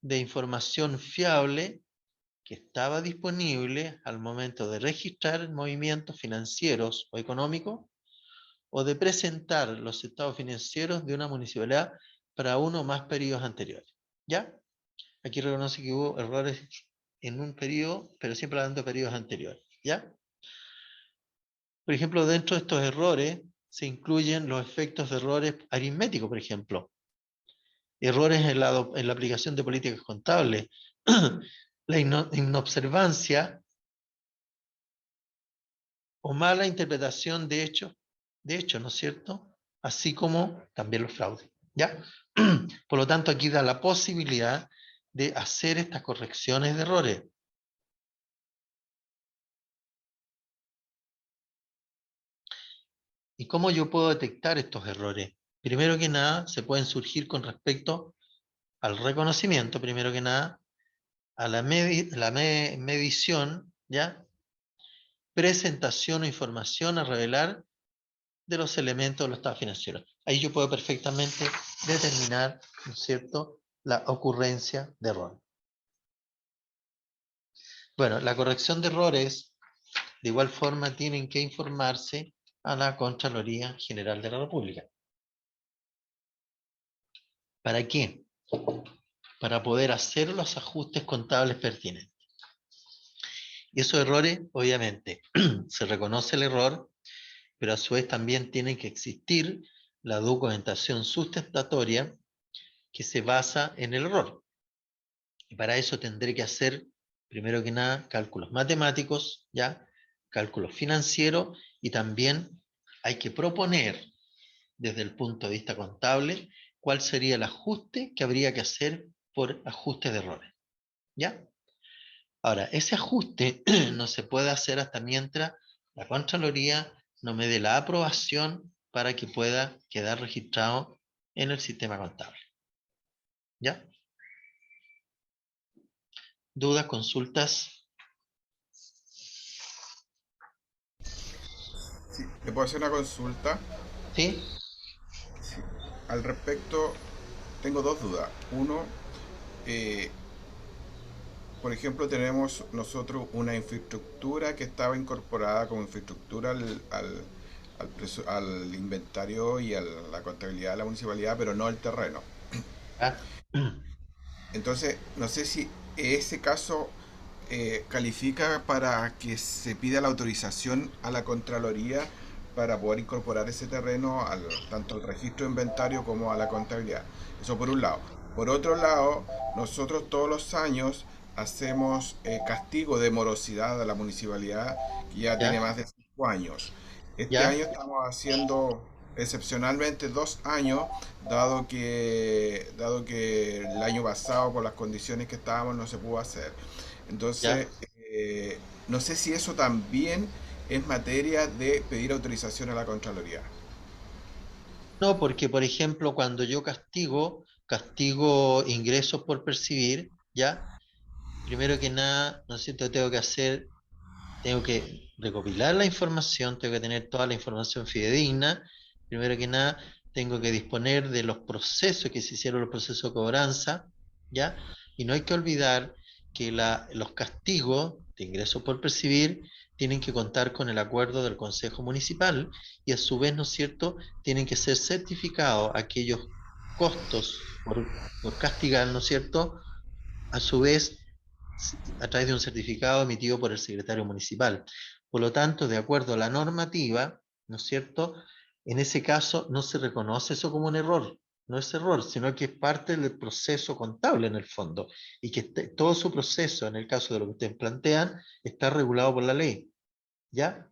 A: de información fiable que estaba disponible al momento de registrar movimientos financieros o económicos o de presentar los estados financieros de una municipalidad para uno o más periodos anteriores. ¿Ya? Aquí reconoce que hubo errores en un periodo, pero siempre hablando de periodos anteriores. ¿Ya? Por ejemplo, dentro de estos errores se incluyen los efectos de errores aritméticos, por ejemplo. Errores en la aplicación de políticas contables. La inobservancia o mala interpretación de hechos, ¿no es cierto? Así como también los fraudes, ¿ya? Por lo tanto, aquí da la posibilidad de hacer estas correcciones de errores. ¿Y cómo yo puedo detectar estos errores? Primero que nada, se pueden surgir con respecto al reconocimiento, primero que nada, a la medición, ¿ya? Presentación o información a revelar de los elementos de los estados financieros. Ahí yo puedo perfectamente determinar, ¿no es cierto?, la ocurrencia de errores. Bueno, la corrección de errores, de igual forma, tienen que informarse a la Contraloría General de la República. ¿Para qué? Para poder hacer los ajustes contables pertinentes. Y esos errores, obviamente, se reconoce el error, pero a su vez también tiene que existir la documentación sustentatoria que se basa en el error. Y para eso tendré que hacer, primero que nada, cálculos matemáticos, ¿ya? Cálculos financieros, y también hay que proponer, desde el punto de vista contable, cuál sería el ajuste que habría que hacer por ajuste de errores, ¿ya? Ahora, ese ajuste no se puede hacer hasta mientras la Contraloría no me dé la aprobación para que pueda quedar registrado en el sistema contable. ¿Ya? ¿Dudas, consultas?
H: Sí, ¿le puedo hacer una consulta?
A: ¿Sí?
H: Sí. Al respecto, tengo dos dudas. Uno, eh, por ejemplo, tenemos nosotros una infraestructura que estaba incorporada como infraestructura al inventario y a la contabilidad de la municipalidad, pero no el terreno.
A: ¿Ya?
H: Entonces, no sé si ese caso califica para que se pida la autorización a la Contraloría para poder incorporar ese terreno tanto al registro de inventario como a la contabilidad. Eso por un lado. Por otro lado, nosotros todos los años hacemos castigo de morosidad a la municipalidad que ya tiene
A: ¿Ya?
H: más de 5 años. Este
A: ¿Ya?
H: año estamos haciendo excepcionalmente 2 años, dado que el año pasado por las condiciones que estábamos no se pudo hacer.
A: ¿Ya?
H: Entonces, no sé si eso también es materia de pedir autorización a la Contraloría.
A: No, porque por ejemplo, cuando yo castigo ingresos por percibir, ¿ya? Primero que nada, ¿no es cierto? Tengo que recopilar la información, tengo que tener toda la información fidedigna. Primero que nada, tengo que disponer de los procesos que se hicieron, los procesos de cobranza, ¿ya? Y no hay que olvidar que los castigos de ingresos por percibir tienen que contar con el acuerdo del Consejo Municipal y a su vez, ¿no es cierto?, tienen que ser certificados aquellos costos por castigar, ¿no es cierto?, a su vez a través de un certificado emitido por el secretario municipal. Por lo tanto, de acuerdo a la normativa, ¿no es cierto? En ese caso no se reconoce eso como un error, no es error, sino que es parte del proceso contable en el fondo, y que todo su proceso, en el caso de lo que ustedes plantean, está regulado por la ley, ¿ya?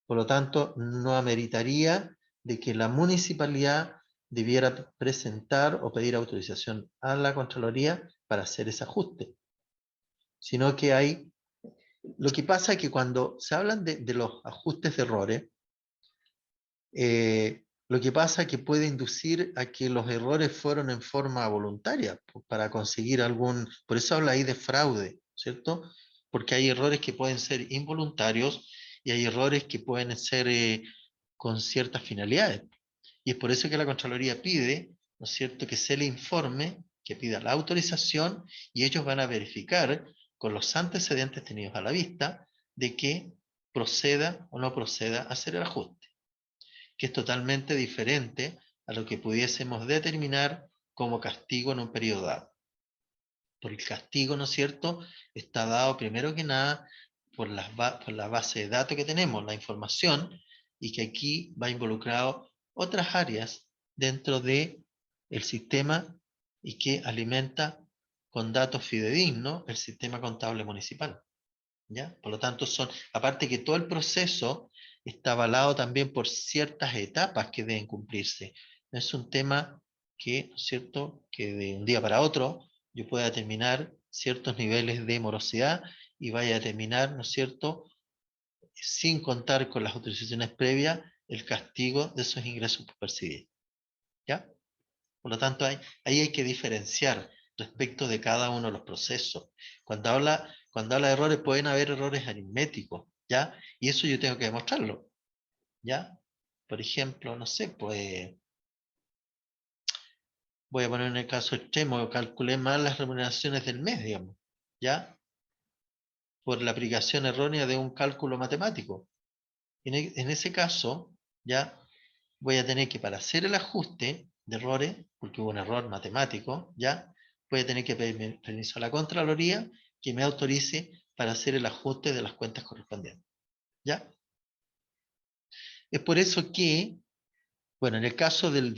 A: Por lo tanto, no ameritaría de que la municipalidad debiera presentar o pedir autorización a la Contraloría para hacer ese ajuste, sino que lo que pasa es que cuando se hablan de los ajustes de errores, lo que pasa es que puede inducir a que los errores fueron en forma voluntaria, para conseguir por eso habla ahí de fraude, ¿cierto? Porque hay errores que pueden ser involuntarios y hay errores que pueden ser con ciertas finalidades. Y es por eso que la Contraloría pide, ¿no es cierto?, que se le informe, que pida la autorización y ellos van a verificar con los antecedentes tenidos a la vista de que proceda o no proceda a hacer el ajuste, que es totalmente diferente a lo que pudiésemos determinar como castigo en un periodo dado. Porque el castigo, ¿no es cierto?, está dado primero que nada por la base de datos que tenemos, la información, y que aquí va involucrado otras áreas dentro de el sistema y que alimenta con datos fidedignos el sistema contable municipal, ¿ya? Por lo tanto, aparte que todo el proceso está avalado también por ciertas etapas que deben cumplirse. No es un tema que, ¿no es cierto?, que de un día para otro yo pueda determinar ciertos niveles de morosidad y vaya a determinar, ¿no es cierto?, sin contar con las autorizaciones previas, el castigo de esos ingresos por percibir, ¿ya? Por lo tanto, ahí hay que diferenciar respecto de cada uno de los procesos. Cuando habla de errores, pueden haber errores aritméticos, ¿ya? Y eso yo tengo que demostrarlo, ¿ya? Por ejemplo, no sé, pues voy a poner en el caso extremo, calculé mal las remuneraciones del mes, digamos, ¿ya? Por la aplicación errónea de un cálculo matemático. En ese caso, ¿ya?, voy a tener que, para hacer el ajuste de errores, porque hubo un error matemático, ¿ya?, voy a tener que pedir permiso a la Contraloría que me autorice para hacer el ajuste de las cuentas correspondientes, ¿ya? Es por eso que, bueno, en el caso del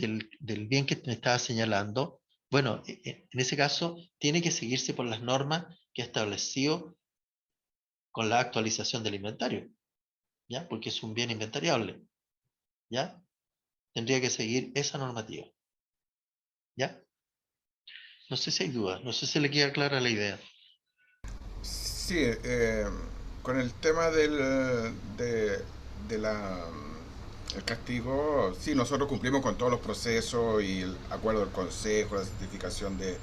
A: bien que me estaba señalando, bueno, en ese caso tiene que seguirse por las normas que ha establecido con la actualización del inventario, ¿ya? Porque es un bien inventariable, ¿ya? Tendría que seguir esa normativa, ¿ya? No sé si hay dudas, no sé si le queda clara la idea.
H: Sí, con el tema de el castigo, sí, nosotros cumplimos con todos los procesos y el acuerdo del consejo, la certificación del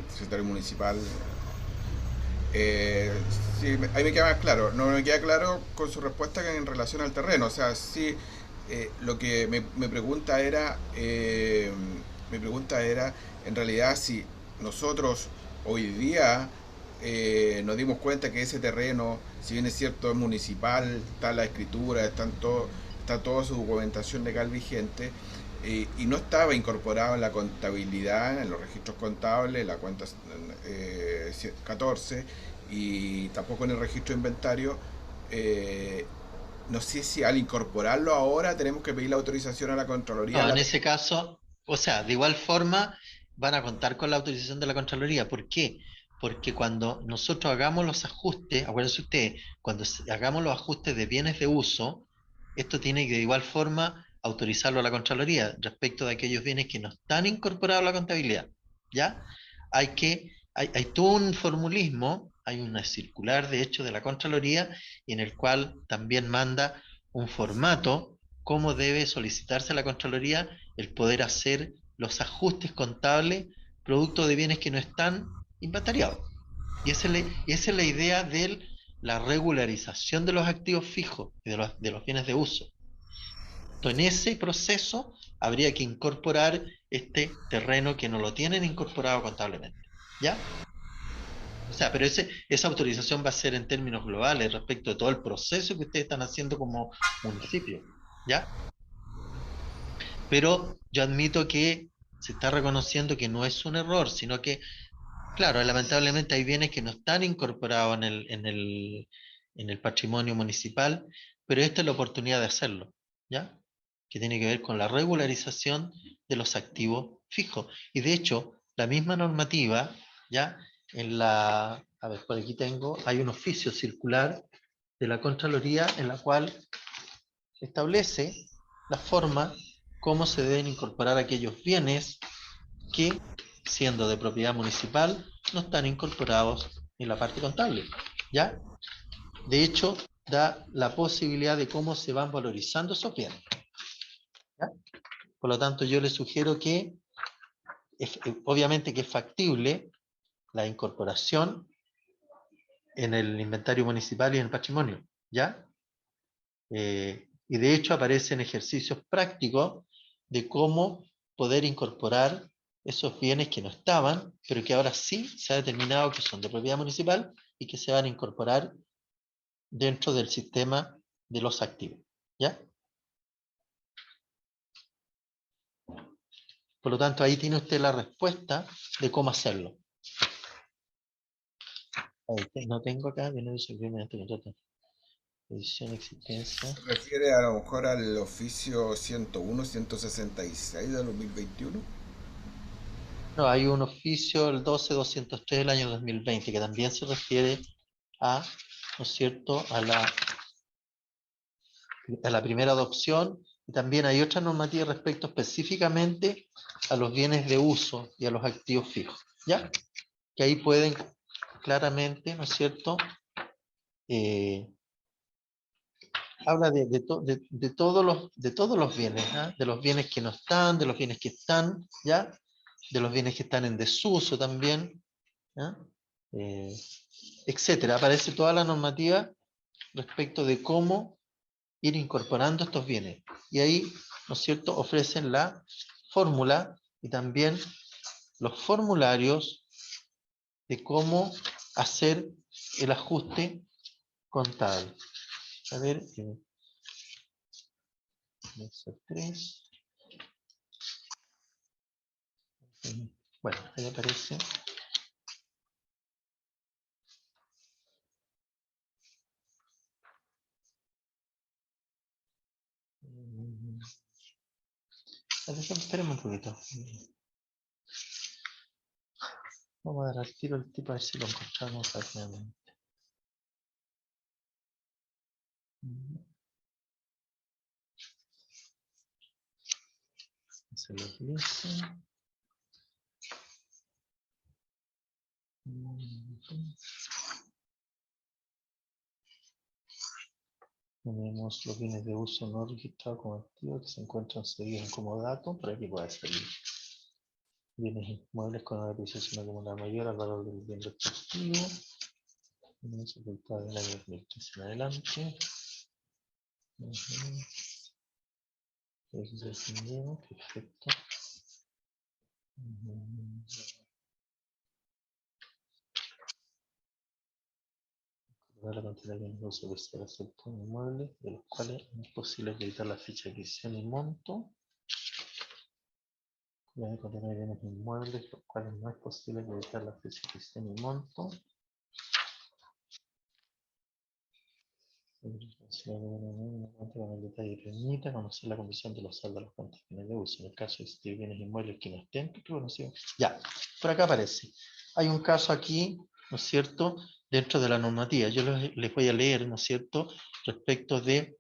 H: secretario municipal. Sí, ahí me queda más claro. No me queda claro con su respuesta en relación al terreno. O sea, sí, lo que me pregunta era, en realidad, si nosotros hoy día nos dimos cuenta que ese terreno, si bien es cierto, es municipal, está la escritura, está toda su documentación legal vigente, y no estaba incorporado en la contabilidad, en los registros contables, la cuenta 14, y tampoco en el registro de inventario. No sé si al incorporarlo ahora tenemos que pedir la autorización a la Contraloría.
A: No, en ese caso, o sea, de igual forma van a contar con la autorización de la Contraloría. ¿Por qué? Porque cuando nosotros hagamos los ajustes, acuérdense ustedes, cuando hagamos los ajustes de bienes de uso, esto tiene que de igual forma autorizarlo a la Contraloría respecto de aquellos bienes que no están incorporados a la contabilidad. ¿Ya? Hay todo un formulismo, hay una circular de hecho de la Contraloría, y en el cual también manda un formato cómo debe solicitarse a la Contraloría el poder hacer los ajustes contables producto de bienes que no están inventariados. Y esa es la idea de la regularización de los activos fijos y de los bienes de uso. Entonces, en ese proceso habría que incorporar este terreno que no lo tienen incorporado contablemente. ¿Ya? O sea, pero esa autorización va a ser en términos globales respecto de todo el proceso que ustedes están haciendo como municipio. ¿Ya? Pero yo admito que se está reconociendo que no es un error, sino que, claro, lamentablemente hay bienes que no están incorporados en el patrimonio municipal, pero esta es la oportunidad de hacerlo, ¿ya? Que tiene que ver con la regularización de los activos fijos. Y de hecho, la misma normativa, ¿ya? A ver, por aquí hay un oficio circular de la Contraloría en la cual establece la forma cómo se deben incorporar aquellos bienes que, siendo de propiedad municipal, no están incorporados en la parte contable. ¿Ya? De hecho, da la posibilidad de cómo se van valorizando esos bienes. ¿Ya? Por lo tanto, yo les sugiero que, obviamente que es factible la incorporación en el inventario municipal y en el patrimonio. ¿Ya? Y de hecho aparecen ejercicios prácticos de cómo poder incorporar esos bienes que no estaban, pero que ahora sí se ha determinado que son de propiedad municipal y que se van a incorporar dentro del sistema de los activos. ¿Ya? Por lo tanto, ahí tiene usted la respuesta de cómo hacerlo. No tengo acá, viene de mediante contrato. Edición, existencia.
H: ¿Se refiere a lo mejor al oficio 101-166 de 2021?
A: No, hay un oficio, el 12.203 del año 2020, que también se refiere a, ¿no es cierto?, a la primera adopción, y también hay otra normativa respecto específicamente a los bienes de uso y a los activos fijos, ¿ya? Que ahí pueden claramente, ¿no es cierto?, habla de todos los bienes, ¿ah? De los bienes que no están, de los bienes que están, ¿ya? De los bienes que están en desuso también, ¿ya? Etcétera. Aparece toda la normativa respecto de cómo ir incorporando estos bienes. Y ahí, ¿no es cierto?, ofrecen la fórmula y también los formularios de cómo hacer el ajuste contable. A ver, anexo 3. Bueno, ahí aparece. Espérame un poquito. Vamos a dar al tiro el tipo a ver si lo encontramos rápidamente. Se lo dice. Tenemos los bienes de uso no registrados como activos que se encuentran cedidos como datos para que pueda salir. Bienes inmuebles con una depreciación acumulada mayor al valor del bien respectivo. Tenemos resultado del año 2013 en adelante. Eso se definió, perfecto. La cantidad de bienes de uso que se acepta en inmuebles, de los cuales no es posible acreditar la fecha de adquisición y monto. La de contener bienes inmuebles, los cuales no es posible acreditar la fecha de adquisición y monto. Con el detalle permita conocer la condición de los saldos de las cuentas finales de uso. En el caso de existir bienes inmuebles que no estén reconocidos. Ya, por acá aparece. Hay un caso aquí, ¿no es cierto?, dentro de la normativa. Yo les voy a leer, ¿no es cierto?, respecto de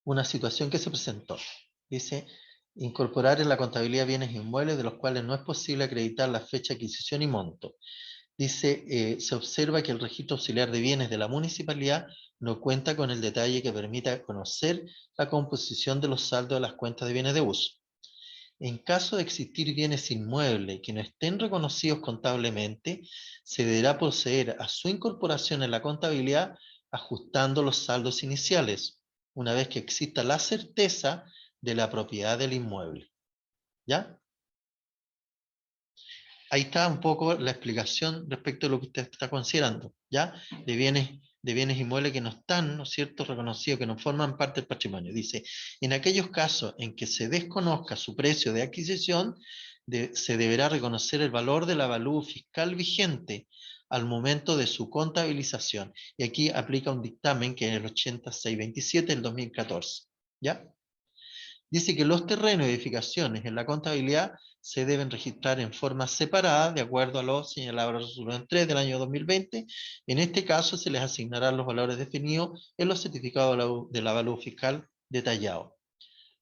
A: una situación que se presentó. Dice, incorporar en la contabilidad bienes inmuebles de los cuales no es posible acreditar la fecha de adquisición y monto. Dice, se observa que el registro auxiliar de bienes de la municipalidad no cuenta con el detalle que permita conocer la composición de los saldos de las cuentas de bienes de uso. En caso de existir bienes inmuebles que no estén reconocidos contablemente, se deberá proceder a su incorporación en la contabilidad ajustando los saldos iniciales, una vez que exista la certeza de la propiedad del inmueble. ¿Ya? Ahí está un poco la explicación respecto a lo que usted está considerando, ¿ya? De bienes inmuebles que no están, ¿no es cierto?, reconocidos, que no forman parte del patrimonio. Dice, en aquellos casos en que se desconozca su precio de adquisición, se deberá reconocer el valor del avalúo fiscal vigente al momento de su contabilización. Y aquí aplica un dictamen que es el 8627 del 2014, ¿ya? Dice que los terrenos y edificaciones en la contabilidad se deben registrar en forma separada, de acuerdo a lo señalado en la resolución 3 del año 2020. En este caso se les asignarán los valores definidos en los certificados del avalúo fiscal detallado.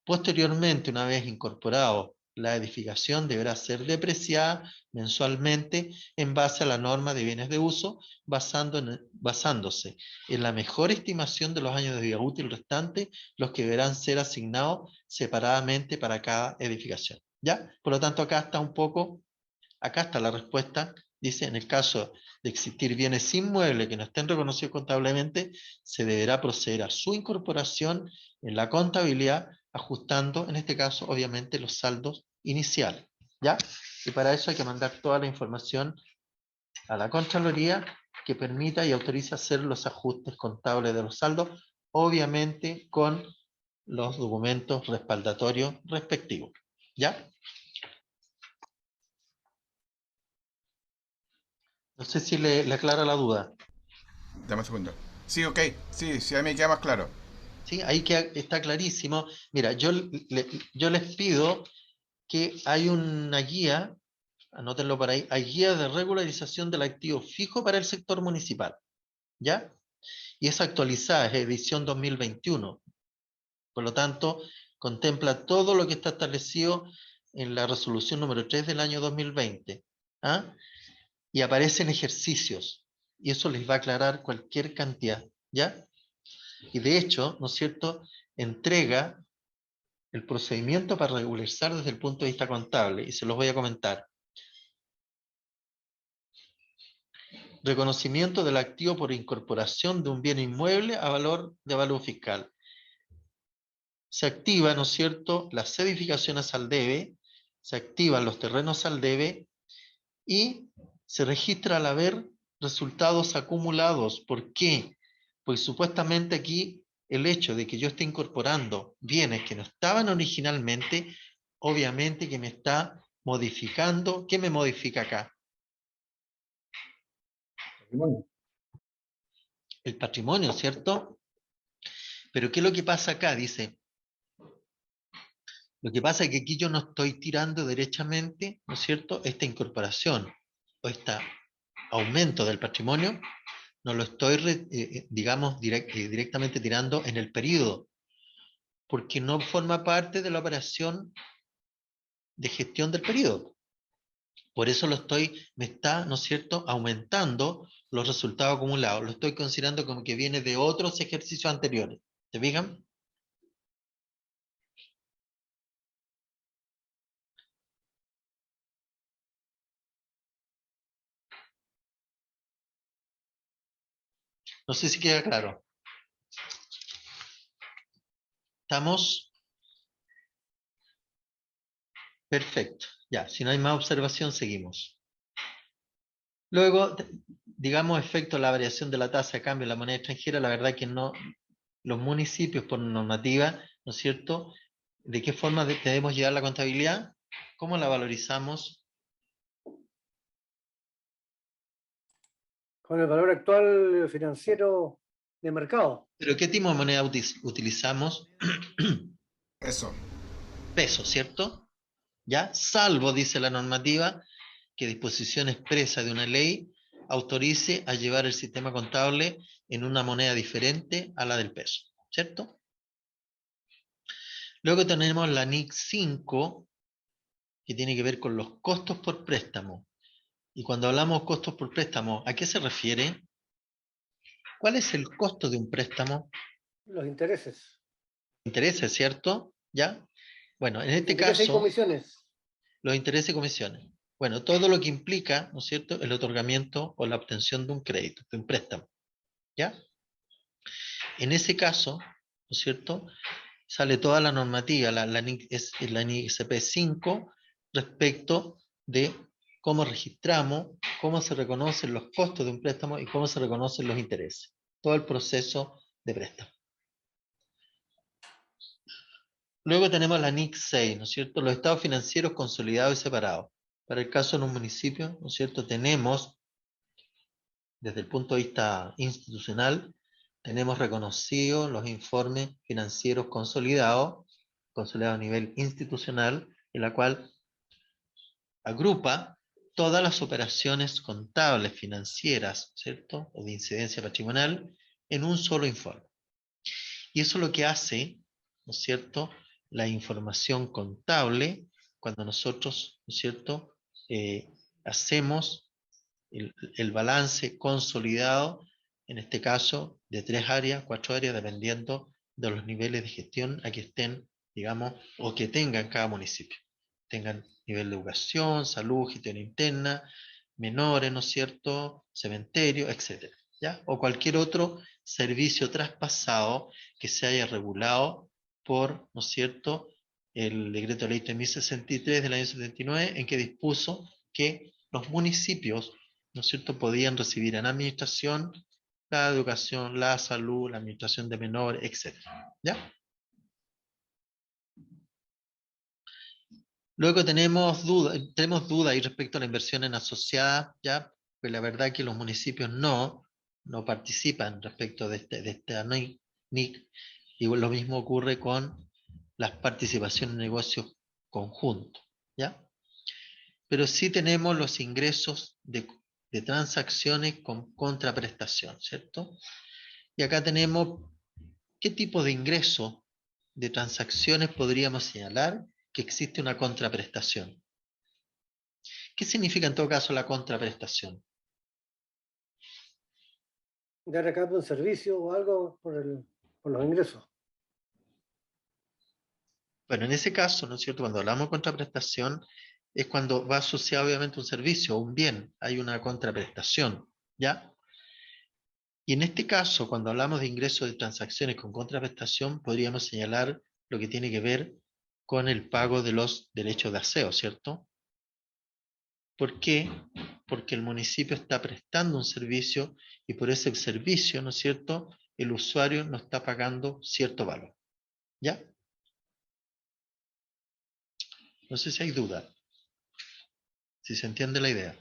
A: Posteriormente, una vez incorporado, la edificación deberá ser depreciada mensualmente en base a la norma de bienes de uso, basándose en la mejor estimación de los años de vida útil restantes, los que deberán ser asignados separadamente para cada edificación. ¿Ya? Por lo tanto, acá está un poco, acá está la respuesta. Dice, en el caso de existir bienes inmuebles que no estén reconocidos contablemente, se deberá proceder a su incorporación en la contabilidad, ajustando, en este caso, obviamente, los saldos iniciales. ¿Ya? Y para eso hay que mandar toda la información a la Contraloría que permita y autorice hacer los ajustes contables de los saldos, obviamente con los documentos respaldatorios respectivos. ¿Ya? No sé si le aclara la duda.
H: Dame un segundo. Sí, ok. Sí, a mí me queda más claro.
A: ¿Sí? Ahí está clarísimo. Mira, yo les pido que hay una guía, anótenlo por ahí, hay guía de regularización del activo fijo para el sector municipal. ¿Ya? Y es actualizada, es edición 2021. Por lo tanto, contempla todo lo que está establecido en la resolución número 3 del año 2020. ¿Ah? Y aparecen ejercicios. Y eso les va a aclarar cualquier cantidad. ¿Ya? Y de hecho, ¿no es cierto?, entrega el procedimiento para regularizar desde el punto de vista contable, y se los voy a comentar. Reconocimiento del activo por incorporación de un bien inmueble a valor de avalúo fiscal. Se activa, ¿no es cierto?, las edificaciones al debe, se activan los terrenos al debe, y se registra al haber resultados acumulados. ¿Por qué? Pues supuestamente aquí el hecho de que yo esté incorporando bienes que no estaban originalmente, obviamente que me está modificando. ¿Qué me modifica acá? El patrimonio, ¿cierto? Pero ¿qué es lo que pasa acá? Dice, lo que pasa es que aquí yo no estoy tirando derechamente, ¿no es cierto?, esta incorporación o este aumento del patrimonio, no lo estoy, digamos, directamente tirando en el periodo, porque no forma parte de la operación de gestión del periodo. Por eso me está, ¿no es cierto?, aumentando los resultados acumulados. Lo estoy considerando como que viene de otros ejercicios anteriores. ¿Se fijan? No sé si queda claro. ¿Estamos? Perfecto. Ya, si no hay más observación, seguimos. Luego, digamos, efecto de la variación de la tasa de cambio de la moneda extranjera, la verdad que no, los municipios por normativa, ¿no es cierto? ¿De qué forma debemos llevar la contabilidad? ¿Cómo la valorizamos?
E: Con el valor actual financiero de mercado.
A: ¿Pero qué tipo de moneda utilizamos?
H: Eso.
A: Peso, ¿cierto? ¿Ya? Salvo, dice la normativa, que disposición expresa de una ley autorice a llevar el sistema contable en una moneda diferente a la del peso, ¿cierto? Luego tenemos la NIC 5, que tiene que ver con los costos por préstamo. Y cuando hablamos costos por préstamo, ¿a qué se refiere? ¿Cuál es el costo de un préstamo?
E: Los intereses.
A: Intereses, ¿cierto? ¿Ya? Bueno, en este
E: Intereses y
A: caso,
E: comisiones.
A: los intereses y comisiones. Bueno, todo lo que implica, ¿no es cierto?, el otorgamiento o la obtención de un crédito, de un préstamo. ¿Ya? En ese caso, ¿no es cierto?, sale toda la normativa, la NICP 5, respecto de cómo registramos, cómo se reconocen los costos de un préstamo y cómo se reconocen los intereses. Todo el proceso de préstamo. Luego tenemos la NIC 6, ¿no es cierto?, los estados financieros consolidados y separados. Para el caso de un municipio, ¿no es cierto?, tenemos, desde el punto de vista institucional, tenemos reconocidos los informes financieros consolidados a nivel institucional, en la cual agrupa todas las operaciones contables financieras, ¿cierto?, o de incidencia patrimonial, en un solo informe. Y eso es lo que hace, ¿no es cierto?, la información contable, cuando nosotros, ¿no es cierto?, hacemos el balance consolidado, en este caso, de 3 áreas, 4 áreas, dependiendo de los niveles de gestión a que estén, digamos, o que tengan cada municipio. Tengan nivel de educación, salud, gestión interna, menores, ¿no es cierto?, cementerio, etc. ¿Ya? O cualquier otro servicio traspasado que se haya regulado por, ¿no es cierto?, el decreto de ley 3063 del año 79, en que dispuso que los municipios, ¿no es cierto?, podían recibir en administración la educación, la salud, la administración de menores, etc. ¿Ya? Luego tenemos duda ahí respecto a la inversión en asociadas, ¿ya? Pues la verdad que los municipios no participan respecto de esta NIC, y lo mismo ocurre con las participaciones en negocios conjuntos, ¿ya? Pero sí tenemos los ingresos de transacciones con contraprestación, ¿cierto? Y acá tenemos qué tipo de ingreso de transacciones podríamos señalar que existe una contraprestación. ¿Qué significa en todo caso la contraprestación?
E: Dar a cabo un servicio o algo por los ingresos.
A: Bueno, en ese caso, ¿no es cierto?, cuando hablamos de contraprestación, es cuando va asociado obviamente un servicio o un bien, hay una contraprestación, ¿ya? Y en este caso, cuando hablamos de ingresos de transacciones con contraprestación, podríamos señalar lo que tiene que ver con el pago de los derechos de aseo, ¿cierto? ¿Por qué? Porque el municipio está prestando un servicio y por ese servicio, ¿no es cierto?, el usuario no está pagando cierto valor, ¿ya? No sé si hay duda, si se entiende la idea.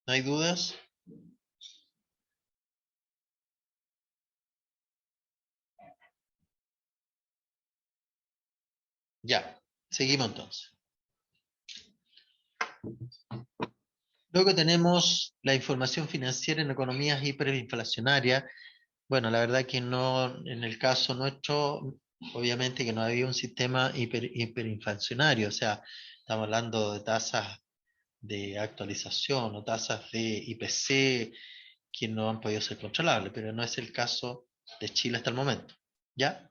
A: ¿No hay dudas? Ya, seguimos entonces. Luego tenemos la información financiera en economías hiperinflacionarias, Bueno, la verdad que no, en el caso nuestro, obviamente que no había un sistema hiperinflacionario, o sea, estamos hablando de tasas de actualización o tasas de IPC que no han podido ser controlables, pero no es el caso de Chile hasta el momento, ¿ya?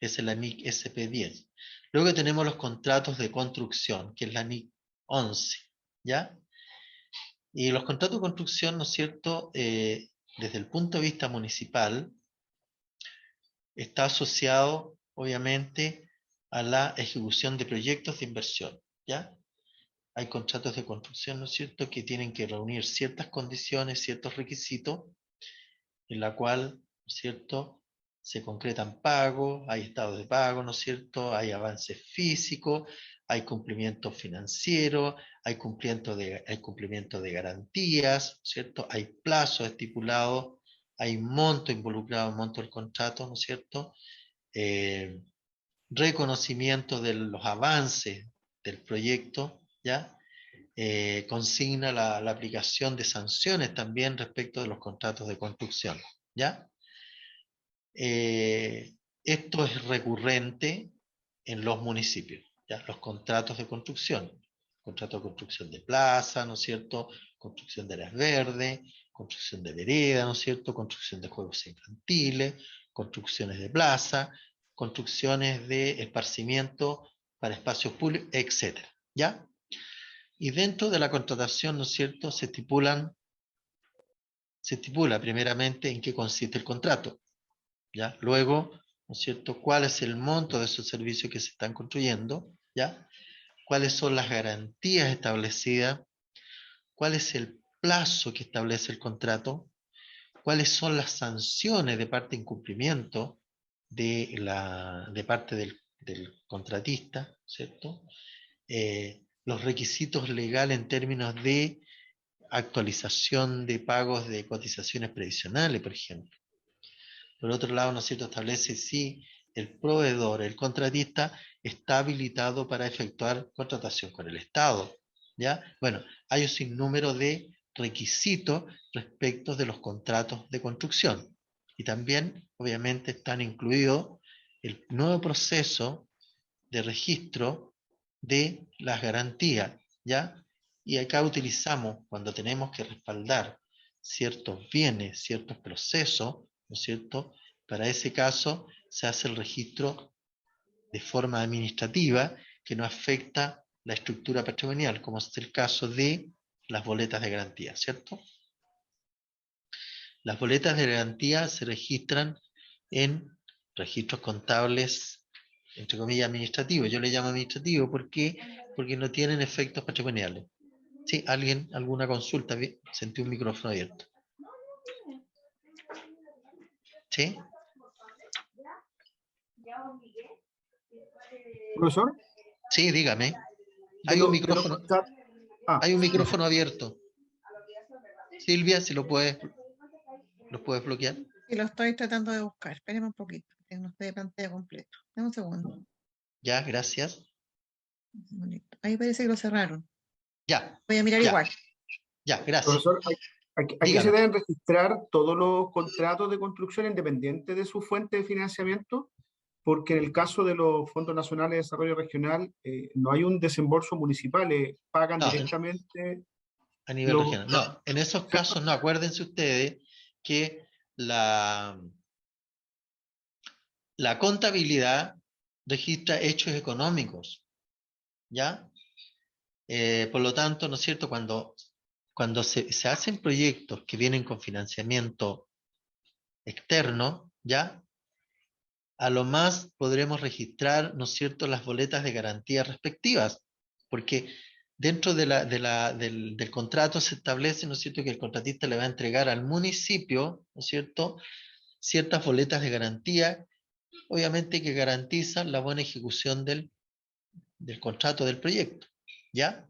A: Es la NIC SP10. Luego tenemos los contratos de construcción, que es la NIC 11, ¿ya? Y los contratos de construcción, ¿no es cierto?, desde el punto de vista municipal, está asociado, obviamente, a la ejecución de proyectos de inversión, ¿ya? Hay contratos de construcción, ¿no es cierto?, que tienen que reunir ciertas condiciones, ciertos requisitos, en la cual, ¿no es cierto?, se concretan pagos, hay estados de pago, ¿no es cierto?, hay avances físicos, hay cumplimiento financiero, hay cumplimiento de garantías, ¿cierto?, hay plazos estipulados, hay monto involucrado, monto del contrato, ¿no es cierto?, reconocimiento de los avances del proyecto, ¿ya? Consigna la aplicación de sanciones también respecto de los contratos de construcción, ¿ya? Esto es recurrente en los municipios, ¿ya? Los contratos de construcción de plaza, ¿no es cierto?, construcción de áreas verdes, construcción de vereda, ¿no es cierto?, construcción de juegos infantiles, construcciones de plaza, construcciones de esparcimiento para espacios públicos, etc., ¿ya? Y dentro de la contratación, ¿no es cierto?, se estipula primeramente en qué consiste el contrato, ¿ya? Luego, ¿no es cierto?, cuál es el monto de esos servicios que se están construyendo, ¿ya? Cuáles son las garantías establecidas, cuál es el plazo que establece el contrato, cuáles son las sanciones de parte de incumplimiento de parte del contratista, ¿cierto? Los requisitos legales en términos de actualización de pagos de cotizaciones previsionales, por ejemplo. Por otro lado, ¿no es cierto?, establece si el proveedor, el contratista, está habilitado para efectuar contratación con el Estado, ¿ya? Bueno, hay un sinnúmero de requisitos respecto de los contratos de construcción. Y también, obviamente, están incluidos el nuevo proceso de registro de las garantías, ¿ya? Y acá utilizamos, cuando tenemos que respaldar ciertos bienes, ciertos procesos, ¿no es cierto? Para ese caso se hace el registro de forma administrativa que no afecta la estructura patrimonial, como es el caso de las boletas de garantía, ¿cierto? Las boletas de garantía se registran en registros contables, entre comillas, administrativos. Yo le llamo administrativo porque no tienen efectos patrimoniales. ¿Sí? ¿Alguna consulta? Sentí un micrófono abierto. ¿Sí?
I: Profesor,
A: Sí, dígame.
I: de
A: Hay un
I: los
A: micrófono,
I: contratos.
A: hay un micrófono abierto. Silvia, si lo puedes bloquear.
D: Y lo estoy tratando de buscar. Espéreme un poquito, que no estoy de pantalla completa. Dame un segundo.
A: Ya, gracias.
D: Un segundito. Ahí parece que lo cerraron.
A: Ya,
D: Voy a mirar
A: ya.
D: igual.
A: Ya, gracias.
I: Profesor, aquí se
A: Dígalo.
I: deben registrar todos los contratos de construcción independientes de su fuente de financiamiento, porque en el caso de los fondos nacionales de desarrollo regional no hay un desembolso municipal, pagan
A: No,
I: directamente
A: a nivel
I: los...
A: regional. No, en esos casos, no, acuérdense ustedes que la contabilidad registra hechos económicos, ¿ya? Por lo tanto, ¿no es cierto? Cuando se hacen proyectos que vienen con financiamiento externo, ¿ya? A lo más podremos registrar, ¿no es cierto?, las boletas de garantía respectivas, porque dentro del contrato se establece, ¿no es cierto?, que el contratista le va a entregar al municipio, ¿no es cierto?, ciertas boletas de garantía, obviamente que garantizan la buena ejecución del contrato del proyecto, ¿ya?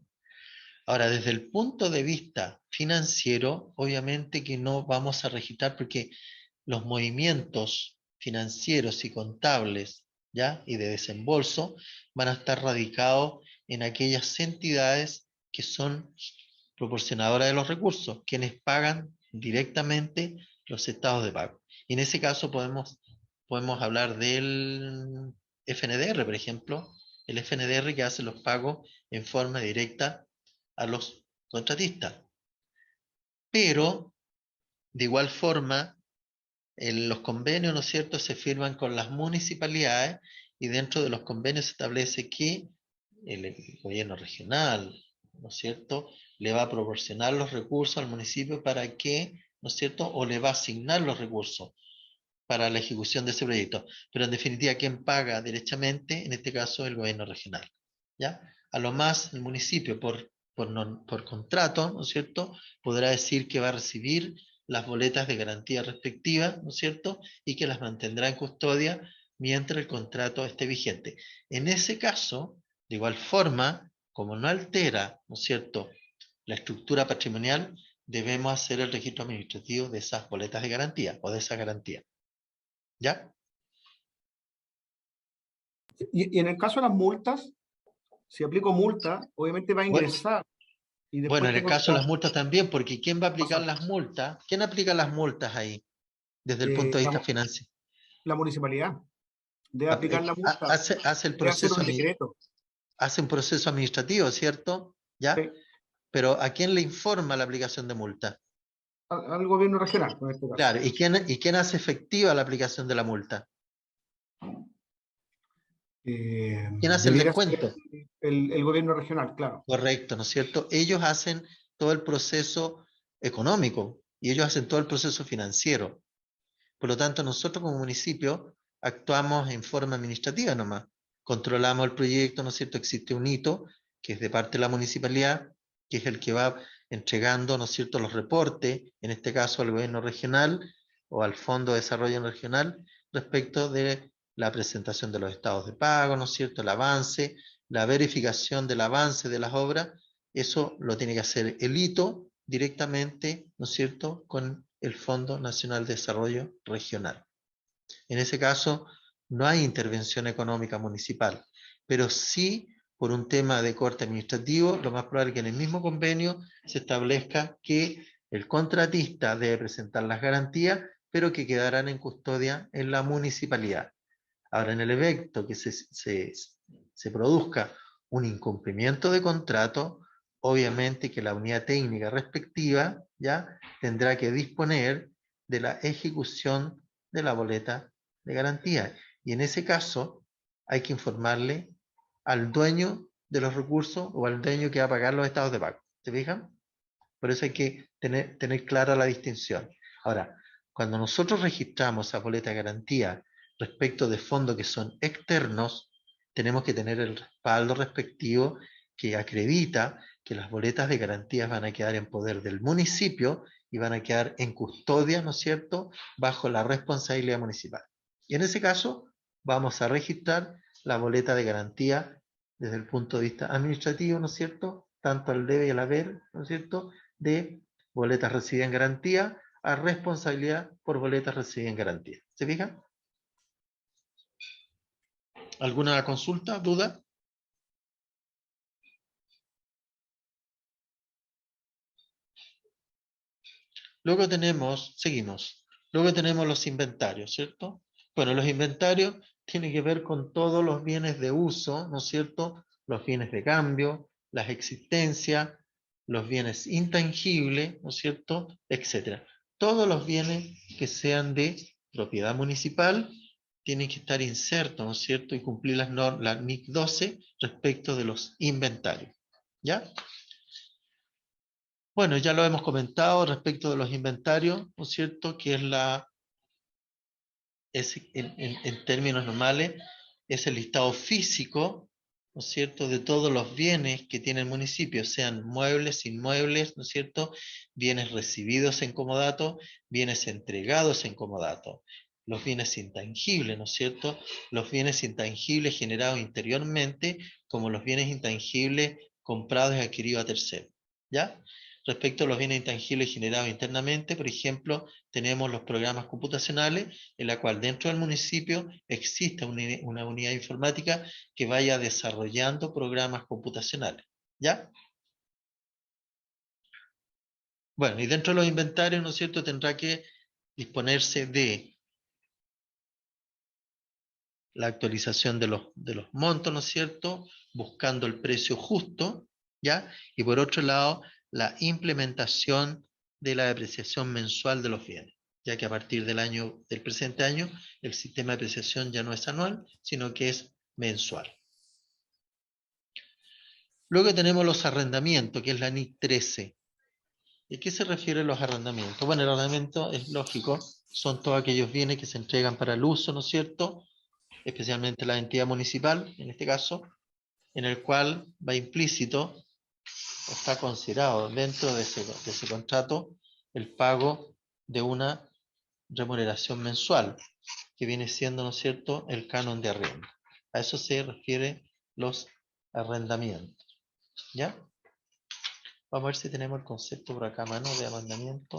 A: Ahora, desde el punto de vista financiero, obviamente que no vamos a registrar porque los movimientos financieros y contables, ¿ya?, y de desembolso van a estar radicados en aquellas entidades que son proporcionadoras de los recursos, quienes pagan directamente los estados de pago. Y en ese caso podemos hablar del FNDR, por ejemplo, el FNDR que hace los pagos en forma directa a los contratistas. Pero, de igual forma, los convenios, ¿no es cierto?, se firman con las municipalidades y dentro de los convenios se establece que el gobierno regional, ¿no es cierto?, le va a proporcionar los recursos al municipio para que, ¿no es cierto?, o le va a asignar los recursos para la ejecución de ese proyecto. Pero en definitiva, ¿quién paga derechamente? En este caso, el gobierno regional. ¿Ya? A lo más, el municipio, por contrato, ¿no es cierto?, podrá decir que va a recibir las boletas de garantía respectivas, ¿no es cierto?, y que las mantendrá en custodia mientras el contrato esté vigente. En ese caso, de igual forma, como no altera, ¿no es cierto?, la estructura patrimonial, debemos hacer el registro administrativo de esas boletas de garantía o de esa garantía. ¿Ya?
I: Y en el caso de las multas, si aplico multa, obviamente va a ingresar. Y después
A: Bueno, en el
I: tengo
A: caso de
I: que-
A: las multas también, porque ¿quién va a aplicar las multas? ¿Quién aplica las multas ahí, desde el punto de vista financiero?
I: la municipalidad debe aplicar la multa,
A: Hace el
I: debe hacer
A: proceso,
I: un decreto.
A: hace un proceso administrativo, ¿cierto? ¿Ya?
I: Sí,
A: Pero ¿a quién le informa la aplicación de multa?
I: al gobierno regional, en este caso.
A: Claro, ¿y quién hace efectiva la aplicación de la multa? ¿Quién hace el
I: Debiera ser
A: descuento?
I: el gobierno regional, claro.
A: Correcto, ¿no es cierto? Ellos hacen todo el proceso económico y ellos hacen todo el proceso financiero. Por lo tanto, nosotros como municipio actuamos en forma administrativa nomás. Controlamos el proyecto, ¿no es cierto? Existe un hito que es de parte de la municipalidad, que es el que va entregando, ¿no es cierto?, los reportes, en este caso al gobierno regional o al Fondo de Desarrollo Regional, respecto de la presentación de los estados de pago, ¿no es cierto?, el avance, la verificación del avance de las obras. Eso lo tiene que hacer el hito directamente, ¿no es cierto?, con el Fondo Nacional de Desarrollo Regional. En ese caso, no hay intervención económica municipal, pero sí, por un tema de corte administrativo, lo más probable es que en el mismo convenio se establezca que el contratista debe presentar las garantías, pero que quedarán en custodia en la municipalidad. Ahora, en el evento que se produzca un incumplimiento de contrato, obviamente que la unidad técnica respectiva ya tendrá que disponer de la ejecución de la boleta de garantía. Y en ese caso hay que informarle al dueño de los recursos o al dueño que va a pagar los estados de pago. ¿Se fijan? Por eso hay que tener clara la distinción. Ahora, cuando nosotros registramos esa boleta de garantía respecto de fondos que son externos, tenemos que tener el respaldo respectivo que acredita que las boletas de garantía van a quedar en poder del municipio y van a quedar en custodia, ¿no es cierto?, bajo la responsabilidad municipal. Y en ese caso, vamos a registrar la boleta de garantía desde el punto de vista administrativo, ¿no es cierto?, tanto al debe y al haber, ¿no es cierto?, de boletas recibidas en garantía a responsabilidad por boletas recibidas en garantía. ¿Se fijan? ¿Alguna consulta, duda? Luego seguimos. Luego tenemos los inventarios, ¿cierto? Bueno, los inventarios tienen que ver con todos los bienes de uso, ¿no es cierto? Los bienes de cambio, las existencias, los bienes intangibles, ¿no es cierto?, etcétera. Todos los bienes que sean de propiedad municipal tienen que estar insertos, ¿no es cierto?, y cumplir la NIC 12 respecto de los inventarios. ¿Ya? Bueno, ya lo hemos comentado respecto de los inventarios, ¿no es cierto?, que en términos normales es el listado físico, ¿no es cierto?, de todos los bienes que tiene el municipio, sean muebles, inmuebles, ¿no es cierto?, bienes recibidos en comodato, bienes entregados en comodato, los bienes intangibles, ¿no es cierto?, los bienes intangibles generados interiormente, como los bienes intangibles comprados y adquiridos a terceros, ¿ya? Respecto a los bienes intangibles generados internamente, por ejemplo, tenemos los programas computacionales, en la cual dentro del municipio existe una unidad informática que vaya desarrollando programas computacionales. ¿Ya? Bueno, y dentro de los inventarios, ¿no es cierto?, tendrá que disponerse de la actualización de los montos, ¿no es cierto?, buscando el precio justo, ¿ya? Y por otro lado, la implementación de la depreciación mensual de los bienes, ya que a partir del presente año, el sistema de depreciación ya no es anual, sino que es mensual. Luego tenemos los arrendamientos, que es la NIC 13. ¿Y a qué se refieren los arrendamientos? Bueno, el arrendamiento es lógico, son todos aquellos bienes que se entregan para el uso, ¿no es cierto?, especialmente la entidad municipal, en este caso, en el cual va implícito, está considerado dentro de ese contrato, el pago de una remuneración mensual, que viene siendo, ¿no es cierto?, el canon de arriendo. A eso se refiere los arrendamientos, ¿ya? Vamos a ver si tenemos el concepto por acá a mano de arrendamiento.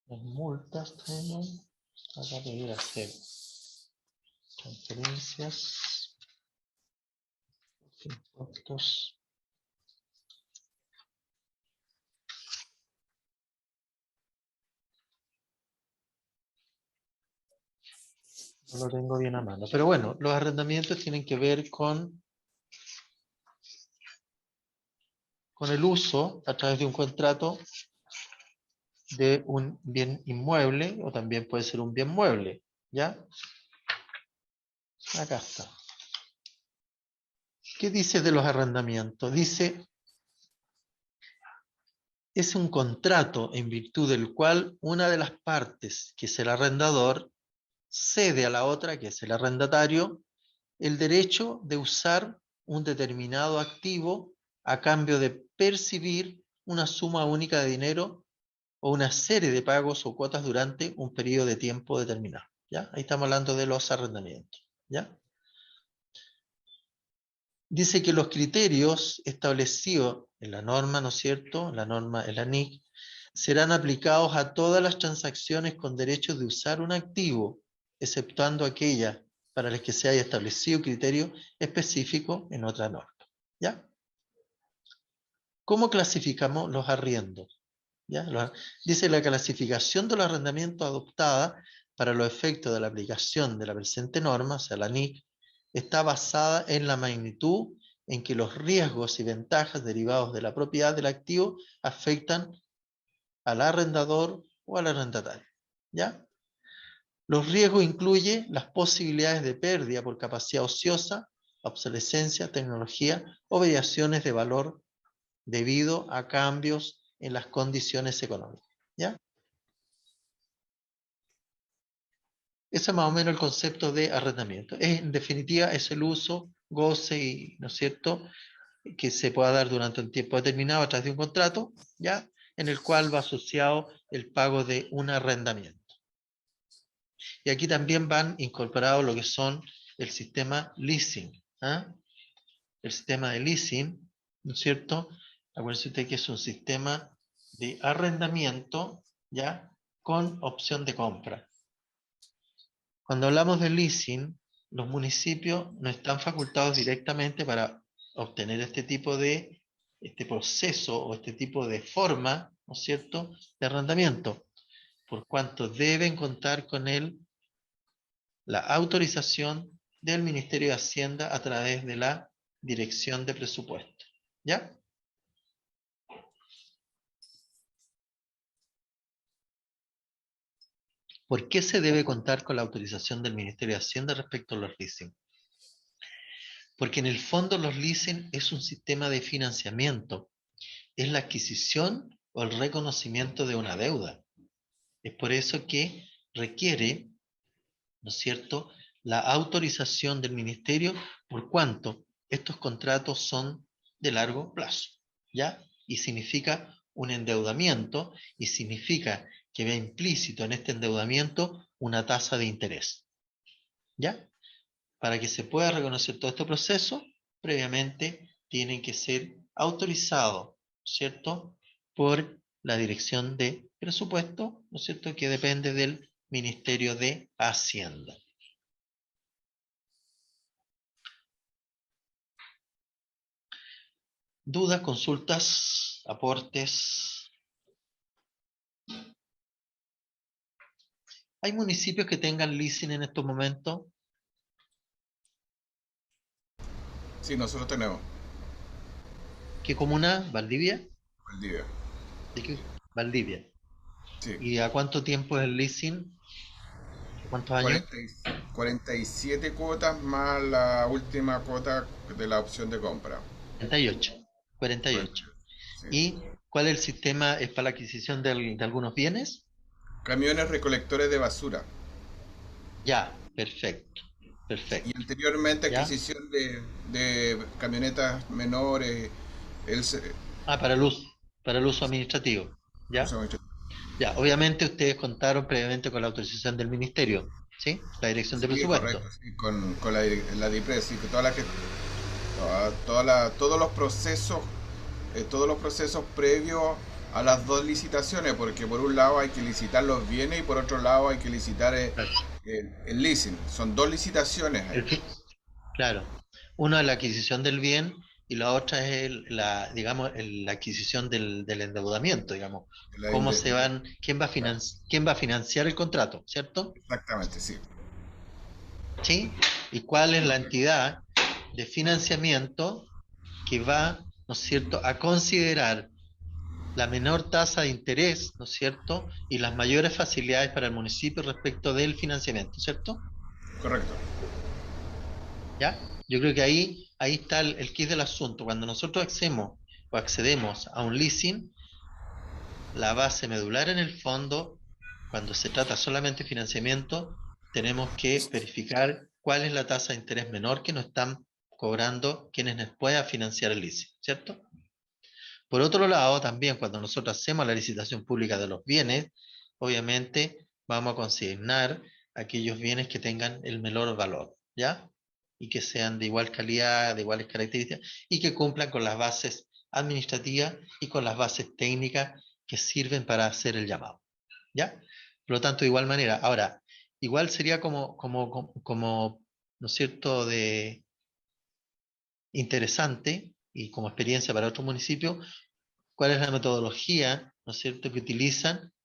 A: Las multas tenemos, acá debería hacer transferencias, impuestos. No lo tengo bien a mano, pero bueno, los arrendamientos tienen que ver con el uso a través de un contrato de un bien inmueble, o también puede ser un bien mueble, ¿ya? Acá está. ¿Qué dice de los arrendamientos? Dice, es un contrato en virtud del cual una de las partes, que es el arrendador, cede a la otra, que es el arrendatario, el derecho de usar un determinado activo a cambio de percibir una suma única de dinero o una serie de pagos o cuotas durante un periodo de tiempo determinado, ¿ya? Ahí estamos hablando de los arrendamientos, ¿ya? Dice que los criterios establecidos en la norma, ¿no es cierto?, la norma, en la NIC, serán aplicados a todas las transacciones con derecho de usar un activo, exceptuando aquellas para las que se haya establecido criterio específico en otra norma, ¿ya? ¿Cómo clasificamos los arriendos? ¿Ya? Dice la clasificación de los arrendamientos adoptada para los efectos de la aplicación de la presente norma, o sea, la NIC, está basada en la magnitud en que los riesgos y ventajas derivados de la propiedad del activo afectan al arrendador o al arrendatario, ¿ya? Los riesgos incluyen las posibilidades de pérdida por capacidad ociosa, obsolescencia, tecnología o variaciones de valor debido a cambios en las condiciones económicas, ¿ya? Ese es más o menos el concepto de arrendamiento. En definitiva, es el uso, goce y, ¿no es cierto?, que se pueda dar durante un tiempo determinado a través de un contrato, ¿ya?, en el cual va asociado el pago de un arrendamiento. Y aquí también van incorporados lo que son el sistema leasing, ¿ah? El sistema de leasing, ¿no es cierto? Acuérdense usted que es un sistema de arrendamiento, ¿ya?, con opción de compra. Cuando hablamos de leasing, los municipios no están facultados directamente para obtener este tipo de proceso o este tipo de forma, ¿no es cierto?, de arrendamiento, por cuanto deben contar con la autorización del Ministerio de Hacienda a través de la Dirección de Presupuesto, ¿ya? ¿Por qué se debe contar con la autorización del Ministerio de Hacienda respecto a los leasing? Porque en el fondo los leasing es un sistema de financiamiento, es la adquisición o el reconocimiento de una deuda. Es por eso que requiere, ¿no es cierto?, la autorización del Ministerio, por cuanto estos contratos son de largo plazo, ¿ya? Y significa un endeudamiento y significa que va implícito en este endeudamiento una tasa de interés, ¿ya? Para que se pueda reconocer todo este proceso, previamente tienen que ser autorizados, ¿cierto?, por la Dirección de Presupuesto, ¿no es cierto?, que depende del Ministerio de Hacienda. ¿Dudas, consultas, aportes? ¿Hay municipios que tengan leasing en estos momentos?
H: Sí, nosotros tenemos.
A: ¿Qué comuna? ¿Valdivia?
H: Valdivia.
A: ¿De qué? Valdivia.
H: Sí.
A: ¿Y a cuánto tiempo es el leasing? ¿Cuántos años?
H: 47 cuotas más la última cuota de la opción de compra.
A: 48. 48.
H: Sí.
A: ¿Y cuál es el sistema? ¿Es para la adquisición de algunos bienes?
H: Camiones recolectores de basura.
A: Ya, perfecto. Perfecto.
H: Y anteriormente
A: ¿Ya?
H: adquisición de camionetas menores.
A: Para el uso administrativo. ¿Ya? Ya, obviamente ustedes contaron previamente con la autorización del ministerio, ¿sí? La dirección de
H: Sí,
A: presupuesto.
H: correcto, sí, con la DIPRES, sí, que todos los procesos previos a las dos licitaciones, porque por un lado hay que licitar los bienes y por otro lado hay que licitar el leasing. Son dos licitaciones ahí.
A: Claro. Una es la adquisición del bien y la otra es la adquisición del endeudamiento, digamos. ¿Quién va a financiar el contrato, ¿cierto?
H: Exactamente, sí.
A: ¿Sí? ¿Y cuál es la entidad de financiamiento que va, ¿no es cierto?, a considerar la menor tasa de interés, ¿no es cierto?, y las mayores facilidades para el municipio respecto del financiamiento, ¿cierto?
H: Correcto.
A: ¿Ya? Yo creo que ahí está el quid del asunto. Cuando nosotros accedemos a un leasing, la base medular en el fondo, cuando se trata solamente de financiamiento, tenemos que verificar cuál es la tasa de interés menor que nos están cobrando quienes nos puedan financiar el leasing, ¿cierto? Por otro lado, también cuando nosotros hacemos la licitación pública de los bienes, obviamente vamos a consignar aquellos bienes que tengan el menor valor, ¿ya? Y que sean de igual calidad, de iguales características, y que cumplan con las bases administrativas y con las bases técnicas que sirven para hacer el llamado, ¿ya? Por lo tanto, de igual manera. Ahora, igual sería como ¿no es cierto?, de interesante y como experiencia para otros municipios, cuál es la metodología, ¿no es cierto?, que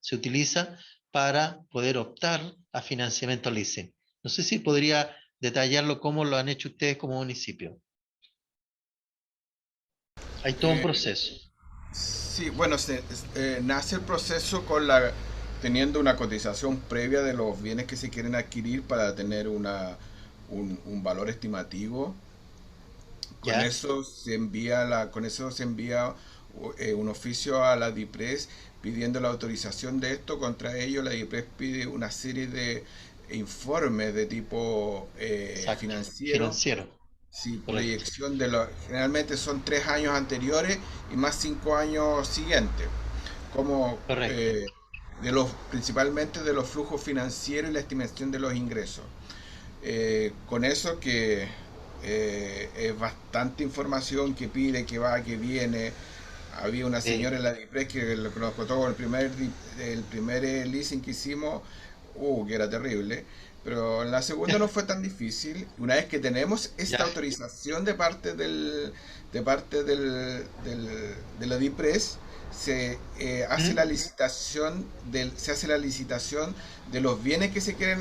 A: se utiliza para poder optar a financiamiento leasing. No sé si podría detallarlo cómo lo han hecho ustedes como municipio. Hay todo un proceso.
H: Sí, bueno, nace el proceso teniendo una cotización previa de los bienes que se quieren adquirir para tener un valor estimativo. Con
A: ¿Ya?
H: eso se envía un oficio a la DIPRES pidiendo la autorización de esto. Contra ello, la DIPRES pide una serie de informes de tipo financiero. Sí, proyección generalmente son 3 años anteriores y más 5 años siguientes, como principalmente de los flujos financieros y la estimación de los ingresos. Con eso que es bastante información que pide, que va, que viene. Había una señora en la DIPRES que nos contó con el primer leasing que hicimos, que era terrible. Pero en la segunda no fue tan difícil. Una vez que tenemos esta autorización de parte de la DIPRES, se hace la licitación de los bienes que se quieren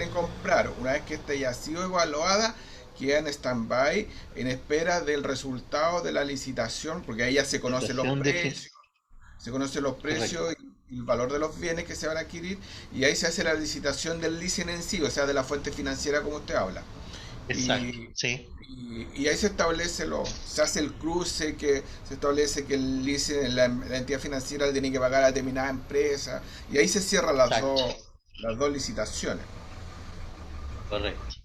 H: comprar. Una vez que esta ya ha sido evaluada, queda en stand-by en espera del resultado de la licitación, porque ahí ya se conocen los precios. Se conocen los precios y el valor de los bienes que se van a adquirir, y ahí se hace la licitación del leasing en sí, o sea, de la fuente financiera como usted habla.
A: Exacto,
H: y ahí se hace el cruce, que se establece que el leasing, la entidad financiera le tiene que pagar a determinada empresa, y ahí se cierran las dos licitaciones.
A: Correcto.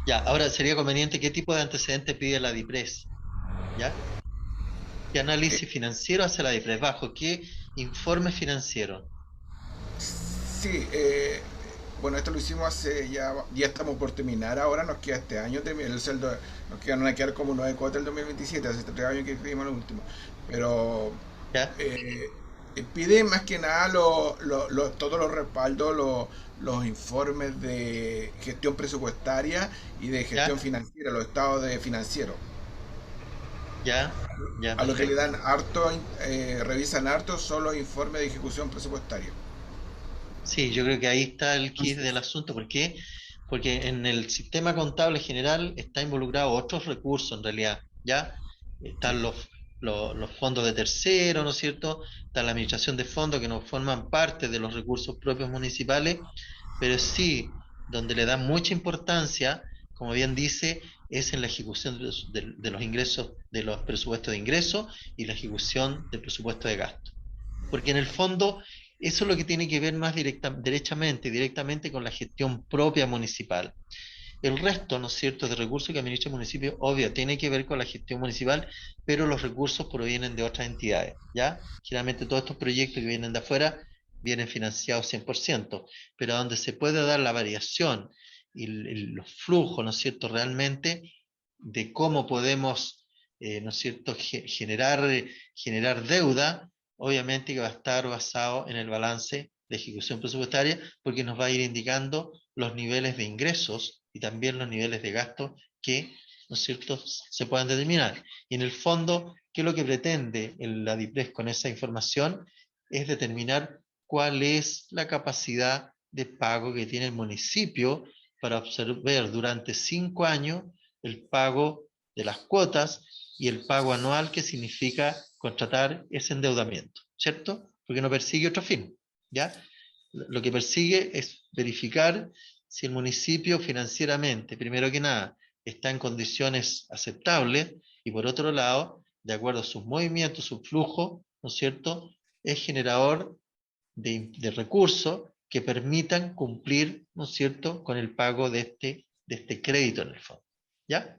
A: Ya, ahora sería conveniente, ¿qué tipo de antecedentes pide la DIPRES? ¿Ya? ¿Qué análisis financiero hace la DIPRES? ¿Bajo qué informe financiero?
H: Sí, bueno, esto lo hicimos ya estamos por terminar, ahora nos queda este año, van a quedar como 9 cuotas el 2027, hace 3 años que hicimos lo último, pero Pide más que nada todos los respaldos, los informes de gestión presupuestaria y de gestión financiera, los estados de financiero.
A: Ya,
H: A lo que le
A: perfecto.
H: dan harto, revisan harto son los informes de ejecución presupuestaria.
A: Sí, yo creo que ahí está el kit del asunto. ¿Por qué? Porque en el sistema contable general está involucrado otros recursos en realidad, ¿ya? Están los fondos de tercero, ¿no es cierto? Está la administración de fondos que no forman parte de los recursos propios municipales, pero sí, donde le dan mucha importancia, como bien dice, es en la ejecución de los ingresos, de los presupuestos de ingresos y la ejecución del presupuesto de gasto. Porque en el fondo eso es lo que tiene que ver más directamente con la gestión propia municipal. El resto, ¿no es cierto?, de recursos que administra el municipio, obvio, tiene que ver con la gestión municipal, pero los recursos provienen de otras entidades, ¿ya? Generalmente todos estos proyectos que vienen de afuera vienen financiados 100%, pero donde se puede dar la variación y los flujos, ¿no es cierto?, realmente de cómo podemos, ¿no es cierto?, generar deuda, obviamente que va a estar basado en el balance de ejecución presupuestaria, porque nos va a ir indicando los niveles de ingresos y también los niveles de gasto que, ¿no es cierto?, se puedan determinar. Y en el fondo, ¿qué es lo que pretende la DIPRES con esa información? Es determinar cuál es la capacidad de pago que tiene el municipio para observar durante 5 años el pago de las cuotas y el pago anual que significa contratar ese endeudamiento, ¿cierto? Porque no persigue otro fin, ¿ya? Lo que persigue es verificar si el municipio financieramente, primero que nada, está en condiciones aceptables y por otro lado, de acuerdo a sus movimientos, su flujo, ¿no es cierto?, es generador de recursos que permitan cumplir, ¿no es cierto?, con el pago de este crédito en el fondo, ¿ya?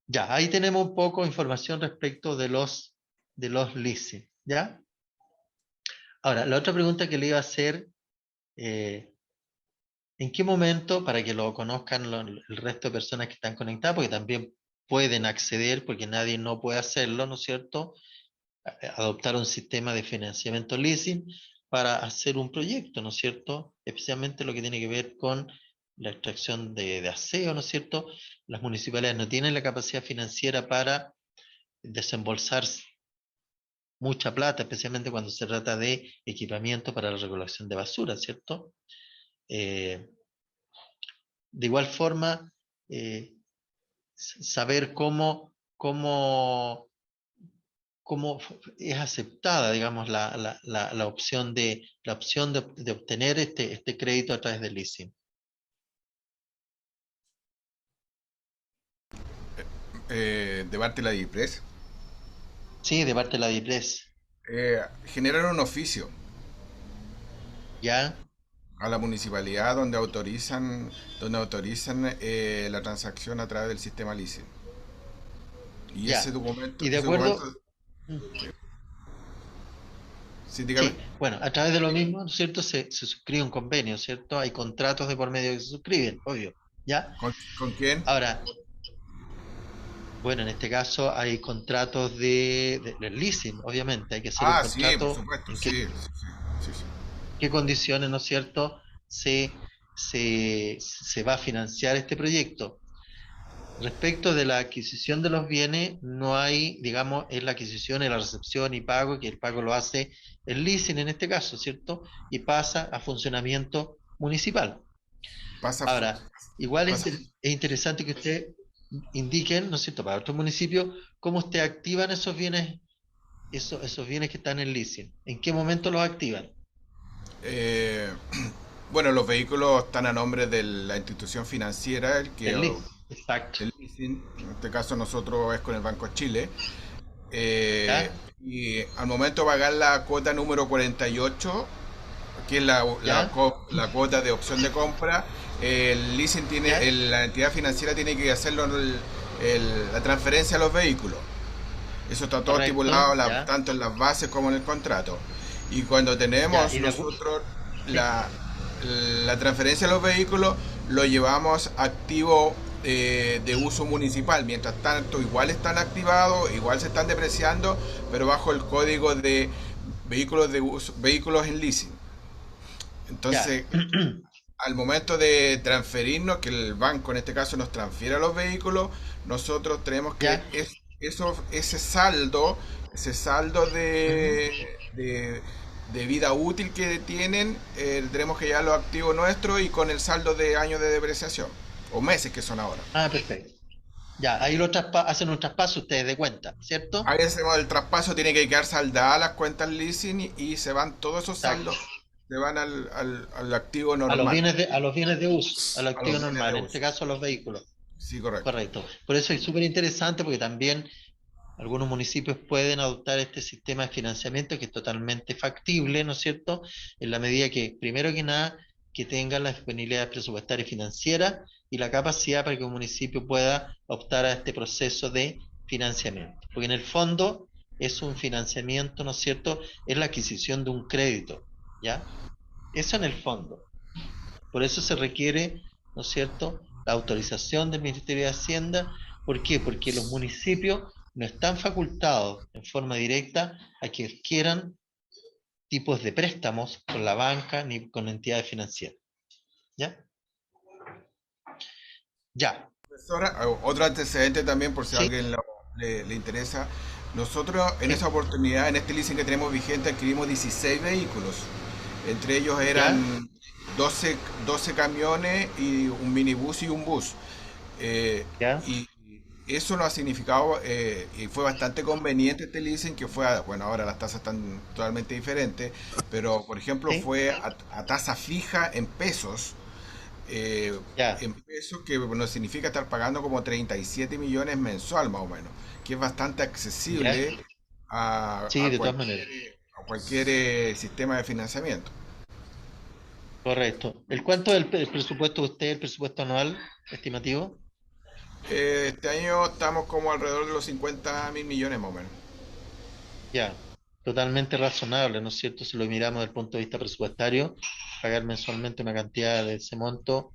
A: Ya, ahí tenemos un poco de información respecto de los leasing, ¿ya? Ahora, la otra pregunta que le iba a hacer, ¿en qué momento, para que lo conozcan el resto de personas que están conectadas, porque también pueden acceder, porque nadie no puede hacerlo, ¿no es cierto?, adoptar un sistema de financiamiento leasing para hacer un proyecto, ¿no es cierto?, especialmente lo que tiene que ver con la extracción de aseo, ¿no es cierto? Las municipalidades no tienen la capacidad financiera para desembolsar mucha plata, especialmente cuando se trata de equipamiento para la recolección de basura, ¿cierto? De igual forma, saber cómo es aceptada, digamos, la opción de obtener este crédito a través del leasing.
H: De parte de la DIPRES.
A: Sí, de parte de la DIPRES.
H: Generan un oficio
A: ¿Ya?
H: a la municipalidad donde autorizan la transacción a través del sistema leasing. Y
A: Ya.
H: ese documento.
A: Y de
H: ese
A: acuerdo.
H: documento- Sí, dígame.
A: Sí, bueno, a través de lo mismo, ¿no es cierto? Se suscribe un convenio, ¿cierto? Hay contratos de por medio que se suscriben, obvio, ¿ya?
H: ¿Con quién?
A: Ahora, bueno, en este caso hay contratos de leasing, obviamente, hay que hacer un
H: Sí,
A: contrato
H: por supuesto,
A: en
H: sí.
A: qué condiciones, ¿no es cierto?, se va a financiar este proyecto. Respecto de la adquisición de los bienes, no hay, digamos, es la adquisición y la recepción y pago, que el pago lo hace el leasing en este caso, ¿cierto? Y pasa a funcionamiento municipal. Ahora, igual es interesante que usted indiquen, ¿no es cierto?, para otros municipios, cómo usted activan esos bienes, esos bienes que están en leasing. ¿En qué momento los activan?
H: Bueno, los vehículos están a nombre de la institución financiera,
A: Exacto.
H: el leasing, en este caso nosotros es con el Banco Chile. Y al momento de pagar la cuota número 48, que es la cuota de opción de compra, el leasing la entidad financiera tiene que hacerlo la transferencia a los vehículos. Eso está todo estipulado tanto en las bases como en el contrato. Y cuando tenemos nosotros la transferencia de los vehículos, lo llevamos activo de uso municipal. Mientras tanto, igual están activados, igual se están depreciando, pero bajo el código de vehículos en leasing. Entonces, al momento de transferirnos, que el banco en este caso nos transfiera los vehículos, nosotros tenemos que ese saldo de vida útil que tienen, tenemos que llevarlo activo nuestro y con el saldo de años de depreciación, o meses que son ahora.
A: Ah, perfecto. Ya, ahí hacen un traspaso ustedes de cuenta, ¿cierto?
H: Ahí hacemos el traspaso, tiene que quedar saldada las cuentas leasing y se van todos esos saldos, se van al activo normal.
A: A los bienes de uso, al activo
H: bienes
A: normal,
H: de
A: en
H: uso.
A: este caso a los vehículos.
H: Sí, correcto.
A: Correcto. Por eso es súper interesante porque también algunos municipios pueden adoptar este sistema de financiamiento que es totalmente factible, ¿no es cierto? En la medida que, primero que nada, que tengan la disponibilidad presupuestaria y financiera y la capacidad para que un municipio pueda optar a este proceso de financiamiento. Porque en el fondo es un financiamiento, ¿no es cierto? Es la adquisición de un crédito, ¿ya? Eso en el fondo. Por eso se requiere, ¿no es cierto?, la autorización del Ministerio de Hacienda. ¿Por qué? Porque los municipios no están facultados en forma directa a que adquieran tipos de préstamos con la banca ni con entidades financieras. ¿Ya? Ya.
H: Profesora, otro antecedente también, por si a
A: Sí.
H: alguien le interesa. Nosotros en esa oportunidad, en este leasing que tenemos vigente, adquirimos 16 vehículos. Entre ellos eran 12 camiones y un minibús y un bus.
A: ¿Ya?
H: Y eso nos ha significado, y fue bastante conveniente este leasing, que fue, bueno, ahora las tasas están totalmente diferentes, pero por ejemplo
A: Sí.
H: fue a tasa fija en pesos.
A: Ya.
H: En pesos, que nos significa estar pagando como 37 millones mensual más o menos, que es bastante accesible
A: Sí, de todas maneras.
H: a cualquier sistema de financiamiento.
A: Correcto. ¿Cuánto es el presupuesto de usted, el presupuesto anual estimativo?
H: Este año estamos como alrededor de los 50.000 millones más o menos.
A: Ya. Totalmente razonable, ¿no es cierto? Si lo miramos desde el punto de vista presupuestario, pagar mensualmente una cantidad de ese monto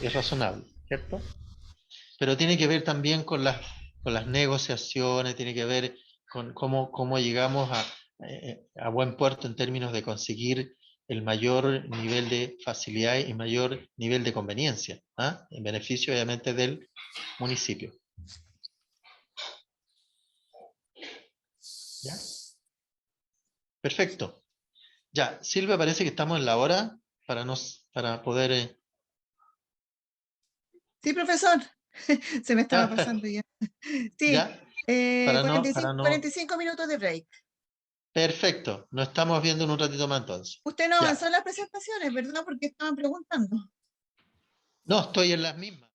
A: es razonable, ¿cierto? Pero tiene que ver también con las negociaciones, tiene que ver con cómo llegamos a buen puerto en términos de conseguir el mayor nivel de facilidad y mayor nivel de conveniencia, ¿ah? En beneficio obviamente del municipio. ¿Ya? Perfecto. Ya, Silvia, parece que estamos en la hora para poder...
D: Sí, profesor. Se me estaba pasando ya. Sí,
A: ¿Ya? Para
D: 45 minutos de break.
A: Perfecto. Nos estamos viendo en un ratito más entonces.
D: Usted no
A: Ya.
D: avanzó en las presentaciones, ¿verdad? Porque estaban preguntando.
A: No, estoy en las mismas.